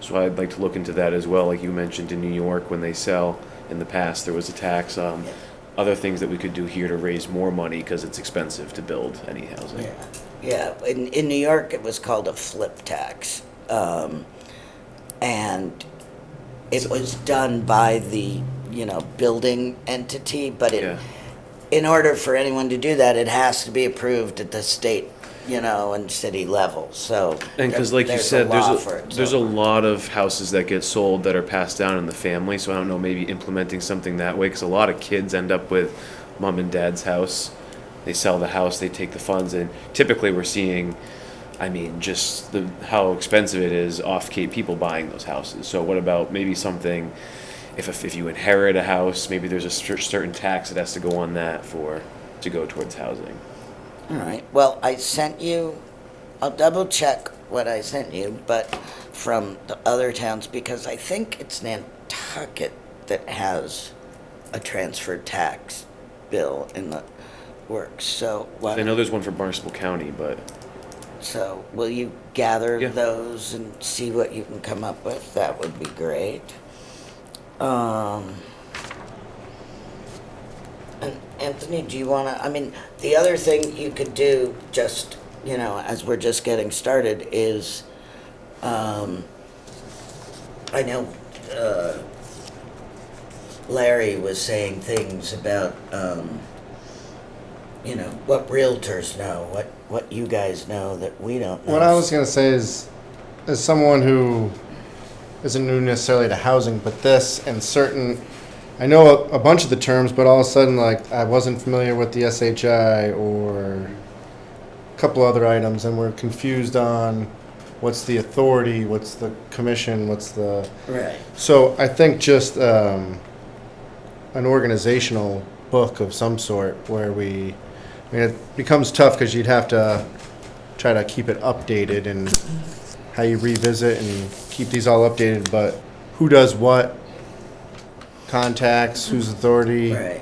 So I'd like to look into that as well. Like you mentioned in New York, when they sell. In the past, there was a tax. Other things that we could do here to raise more money because it's expensive to build any housing. Yeah. In New York, it was called a flip tax. And it was done by the, building entity, but Yeah. in order for anyone to do that, it has to be approved at the state, and city level, so. And because, like you there's a said, law for it, there's a so. lot of houses that get sold that are passed down in the family. So I don't know, maybe implementing something that way, because a lot of kids end up with mom and dad's house. They sell the house, they take the funds, and typically we're seeing, just how expensive it is off Cape people buying those houses. So what about maybe something? If you inherit a house, maybe there's a certain tax that has to go on that to go towards housing. All right, well, I'll double check what I sent you, but from the other towns, because I think it's Nantucket that has a transfer tax bill in the works, so I know there's one for Barnstable County, but So will you gather Yeah. those and see what you can come up with? That would be great. And Anthony, do you want to, the other thing you could do just, as we're just getting started is, I know Larry was saying things about, what realtors know, what you guys know that we don't know. What I was going to say is, as someone who isn't new necessarily to housing, but this and certain, I know a bunch of the terms, but all of a sudden, like, I wasn't familiar with the SHI or a couple other items, and we're confused on what's the authority, what's the commission, what's the... Right. So I think just an organizational book of some sort where it becomes tough because you'd have to try to keep it updated and how you revisit and keep these all updated, but who does what, contacts, whose authority, Right.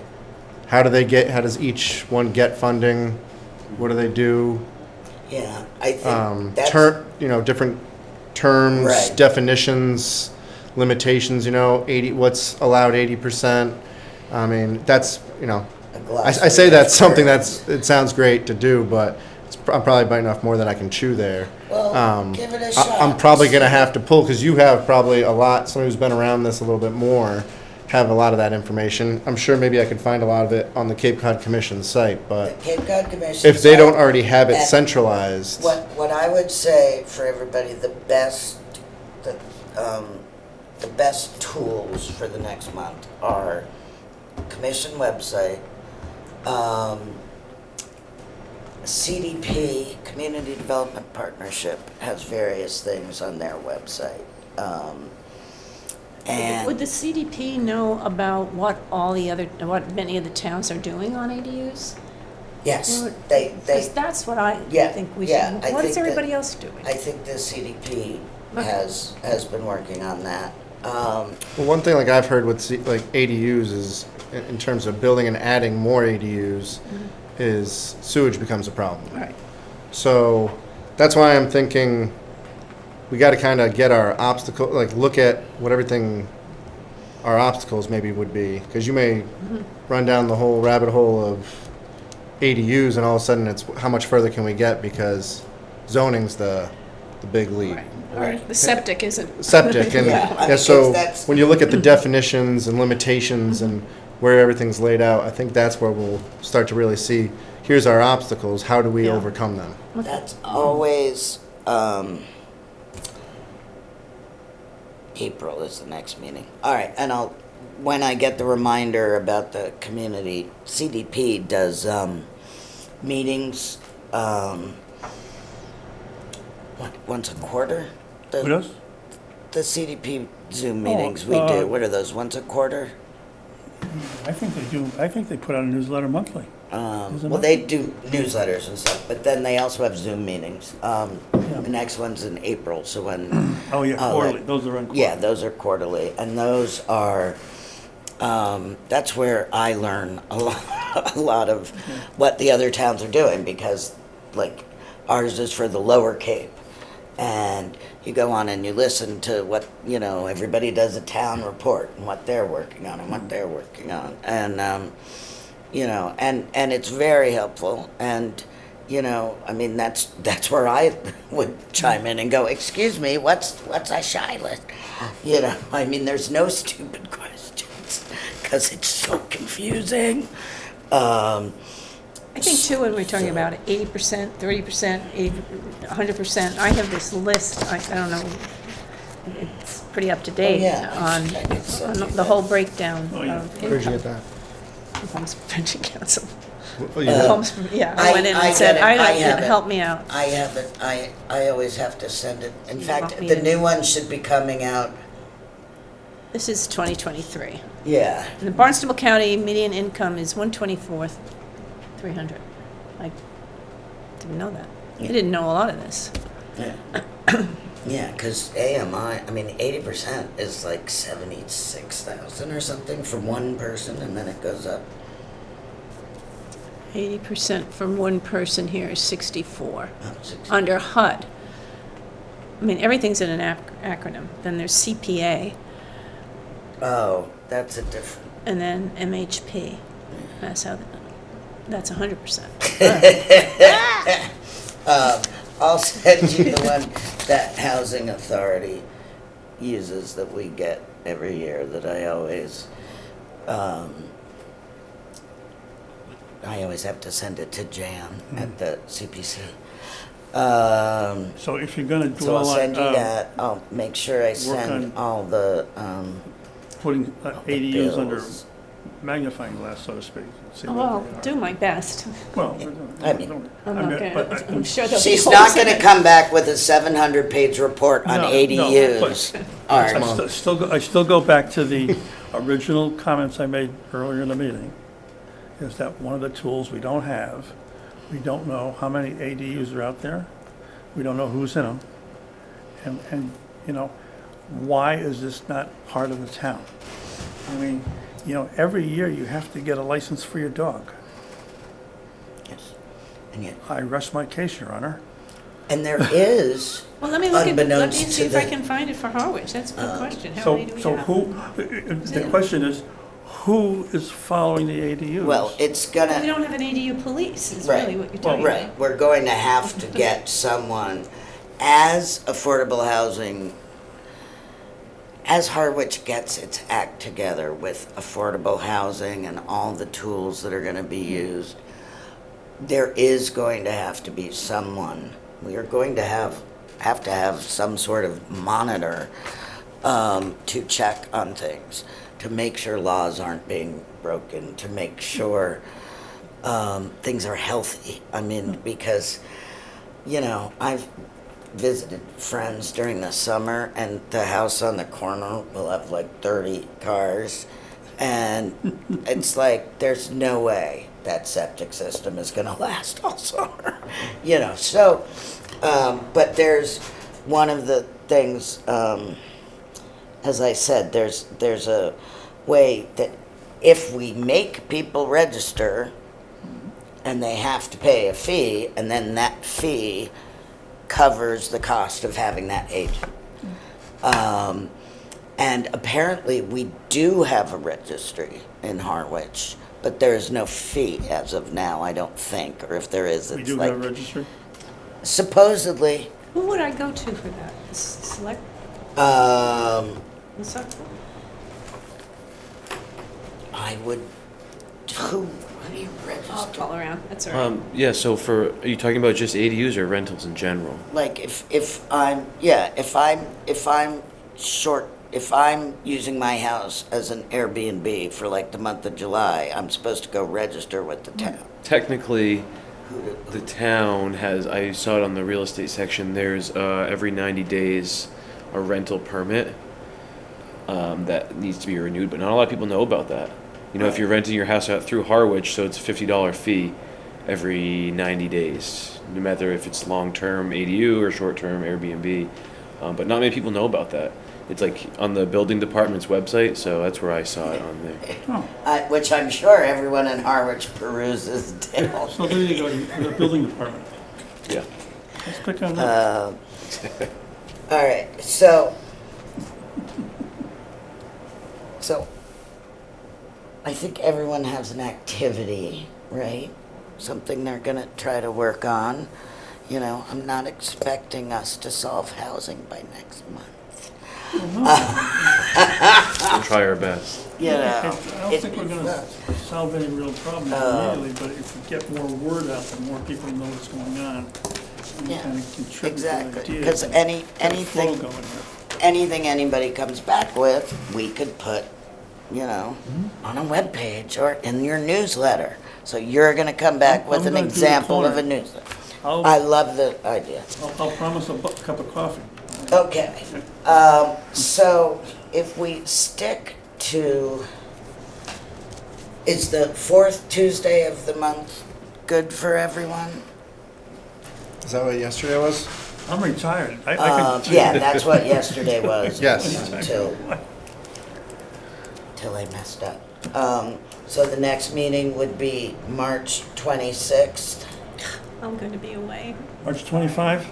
how does each one get funding, what do they do, Yeah, I think that's... different terms, Right. definitions, limitations, 80, what's allowed 80%. That's, a glossary I say that's of something terms. it sounds great to do, but I'm probably biting off more than I can chew there. Well, give it a shot. I'm probably going to have to pull, because you have probably a lot, somebody who's been around this a little bit more, have a lot of that information. I'm sure maybe I could find a lot of it on the Cape Cod Commission site, but The Cape Cod Commission... if they don't already have it And centralized. What I would say for everybody, the best tools for the next month are Commission website, CDP, Community Development Partnership, has various things on their website. And Would the CDP know about what many of the towns are doing on ADUs? yes, Because they that's what I Yeah, think we yeah, should, I what is think that- everybody else doing? I think the CDP Okay. has been working on that. Well, one thing like I've heard with ADUs is, in terms of building and adding more ADUs, is sewage becomes a problem. Right. So that's why I'm thinking we got to kind of get our obstacle, look at what everything our obstacles maybe would be, because you may run down the whole rabbit hole of ADUs and all of a sudden it's how much further can we get, because zoning's the big lead. Or the septic isn't. Septic and Yeah, so that's- when you look at the definitions and limitations and where everything's laid out, I think that's where we'll start to really see, here's our obstacles, how do we Yeah. overcome them? That's always, April is the next meeting. All right, and when I get the reminder about the community, CDP does, meetings, once a quarter? Who does? The CDP Zoom meetings we do, what are those, once a quarter? I think they do. I think they put out a newsletter monthly. Is it Well, they do newsletters and stuff, but then they also have Zoom meetings. The next one's in April, so when... Oh, yeah, Oh, quarterly. like- Those are on quarterly. Yeah, those are quarterly, and those are, that's where I learn a lot of what the other towns are doing, because, like, ours is for the Lower Cape, and you go on and you listen to what, everybody does a town report, and what they're working on, and what they're working on, and, and it's very helpful, and, that's where I would chime in and go, excuse me, what's a shy list? There's no stupid questions, because it's so confusing. I think too, when we're talking about 80%, 30%, 100%, I have this list, I don't know, it's pretty up to date yeah. on It's the whole breakdown Oh, yeah. of Appreciate income. that. Homes Prevention Council. Oh, you did? Homes, yeah, I went in I and said, get it, I have it. help me out. I have it, I always have to send it. In You fact, want me the to- new one should be coming out, This is 2023. yeah. In the Barnstable County, median income is 124,300. I didn't know that. I didn't know a lot of this. Yeah, because AMI, I mean, 80% is like 76,000 or something for one person, and then it goes up. 80% from one person here is 64. Oh, 60. Under HUD. I mean, everything's in an acronym. Then there's CPA, Oh, that's a different. and then MHP. That's how, that's 100%. I'll send you the one that Housing Authority uses that we get every year that I always have to send it to Jan at the CPC. So if you're gonna do So I'll all send you that, that. I'll make sure I send on- all the, putting ADUs under bills. magnifying glass, so to speak. see Oh, what I'll they are. do my best. Well, I mean, I'm not gonna, I'm sure there'll be She's holes not in gonna it. come back with a 700-page report on No, ADUs. Art. I still go back to the original comments I made earlier in the meeting, is that one of the tools we don't have, we don't know how many ADUs are out there, we don't know who's in them, and, you know, why is this not part of the town? I mean, you know, every year you have to get a license for your dog. Yes. And yet, I rest my case, Your Honor. and there is, Well, let me look at, let me unbeknownst see to if I the- can find it for Harwich. That's a good question. How So, many do we so have? who, the question is, who is following the ADUs? well, it's We gonna, don't have an ADU police, is Right. really what you're talking right, about. we're going to have to get someone as affordable housing, as Harwich gets its act together with affordable housing and all the tools that are gonna be used, there is going to have to be someone, we are going to have some sort of monitor to check on things, to make sure laws aren't being broken, to make sure things are healthy. I mean, because, you know, I've visited friends during the summer, and the house on the corner will have like 30 cars, and it's like, there's no way that septic system is gonna last all summer, you know, so, but there's one of the things, as I said, there's a way that if we make people register and they have to pay a fee, and then that fee covers the cost of having that agent. And apparently we do have a registry in Harwich, but there's no fee as of now, I don't think, or if there is, We it's do have a like, registry? supposedly, Who would I go to for that? Select, what's that? I would, who do you I'll register? call around, that's all right. Yeah, so are you talking about just ADUs or rentals in general? Like if I'm using my house as an Airbnb for like the month of July, I'm supposed to go register with the town. Technically, the town has, I saw it on the real estate section, there's every 90 days a rental permit that needs to be renewed, but not a lot of people know about that. You know, if you're renting your house out through Harwich, so it's a $50 fee every 90 days, no matter if it's long-term ADU or short-term Airbnb. But not many people know about that. It's like on the building department's website, so that's where I saw it on there. Oh, Which I'm sure everyone in Harwich peruses daily. so there you go, the building department. Yeah. Let's pick on that. All right, so I think everyone has an activity, right? Something they're gonna try to work on. You know, I'm not expecting us to solve housing by next month. We'll try our best. You know. I don't think we're gonna solve any real problems immediately, but if we get more word out, the more people know what's going on. And Yeah, kind of contribute exactly. to Because ideas. and get a flow anything, going here. anything anybody comes back with, we could put, you know, on a webpage or in your newsletter. So you're gonna come back I'm with an gonna do the example of a corner. newsletter. I'll, I love the idea. I'll promise a cup of coffee. Okay, so if we stick to, is the fourth Tuesday of the month good for everyone? Is that what yesterday was? I'm retired. I can. Yeah, that's what yesterday was. Yes. Till I messed up. So the next meeting would be March 26th. I'm going to be away. March 25?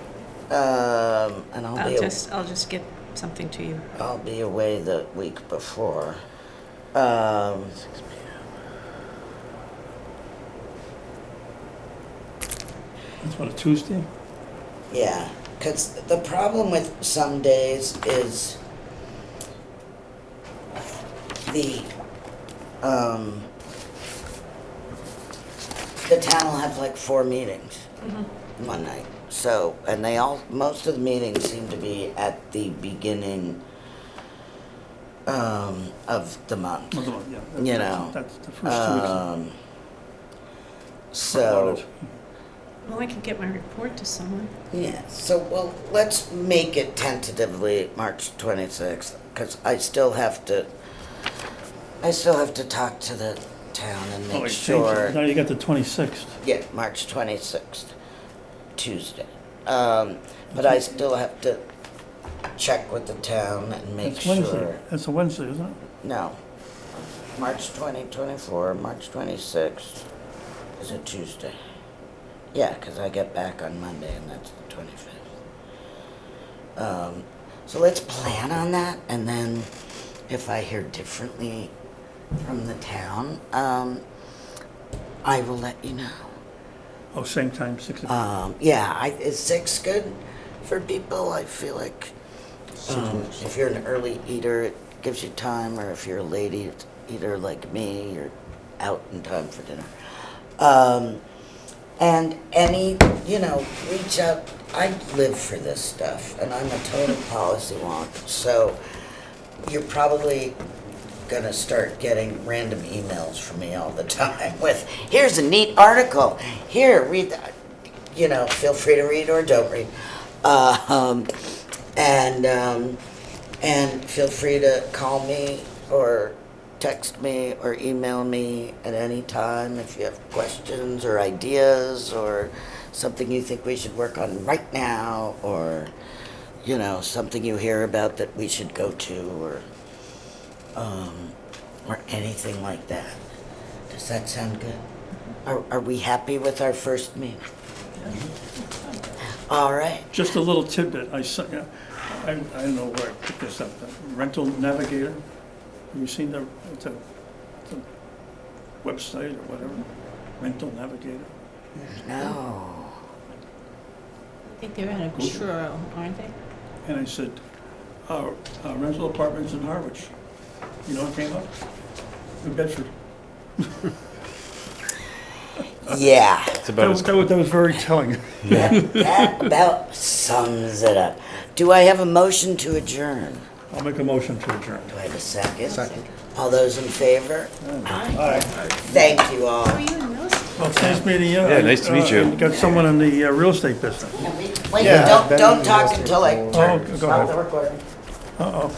And I'll just get something to you. I'll be away the week before. That's what, a Tuesday? Yeah, because the problem with some days is the town will have like 4 meetings one night. So, and most of the meetings seem to be at the beginning of the month. Well, yeah, You know, That's the first 2 weeks. So, Well, I could get my report to someone. yeah, so, well, let's make it tentatively March 26th, because I still have to talk to the town and Oh, make wait, change sure. it. Now you got the 26th. Yeah, March 26th, Tuesday. But I still have to check with the town and make That's Wednesday. sure. That's a Wednesday, isn't it? No, March 2024, March 26th is a Tuesday. Yeah, because I get back on Monday and that's the 25th. So let's plan on that, and then if I hear differently from the town, I will let you know. Oh, same time, 6 o'clock. Yeah, is 6 good for people? I feel like if you're an early eater, it gives you time, or if you're a late eater like me, you're out in time for dinner. And reach out. I live for this stuff, and I'm a total policy wonk. So you're probably gonna start getting random emails from me all the time with, here's a neat article. Here, read that. Feel free to read or don't read. And feel free to call me or text me or email me at any time if you have questions or ideas or something you think we should work on right now, or something you hear about that we should go to, or anything like that. Does that sound good? Are we happy with our first meeting? All right. Just a little tidbit. I don't know where I picked this up. The Rental Navigator. Have you seen it's a website or whatever? Rental Navigator. No. I think they're out of Truro, aren't they? And I said, rental apartments in Harwich. You know what came up? New Bedford. Yeah. It's about as That was very telling. That about sums it up. Do I have a motion to adjourn? I'll make a motion to adjourn. Do I have a second? Second. All those in favor? Aye. Thank you all. Oh, you in real estate? Well, it's nice meeting you. Yeah, nice to meet you. You got someone in the real estate business. Wait, Yeah, I've been don't in talk real estate until I for- Oh, go stop ahead. the recording. Uh-oh.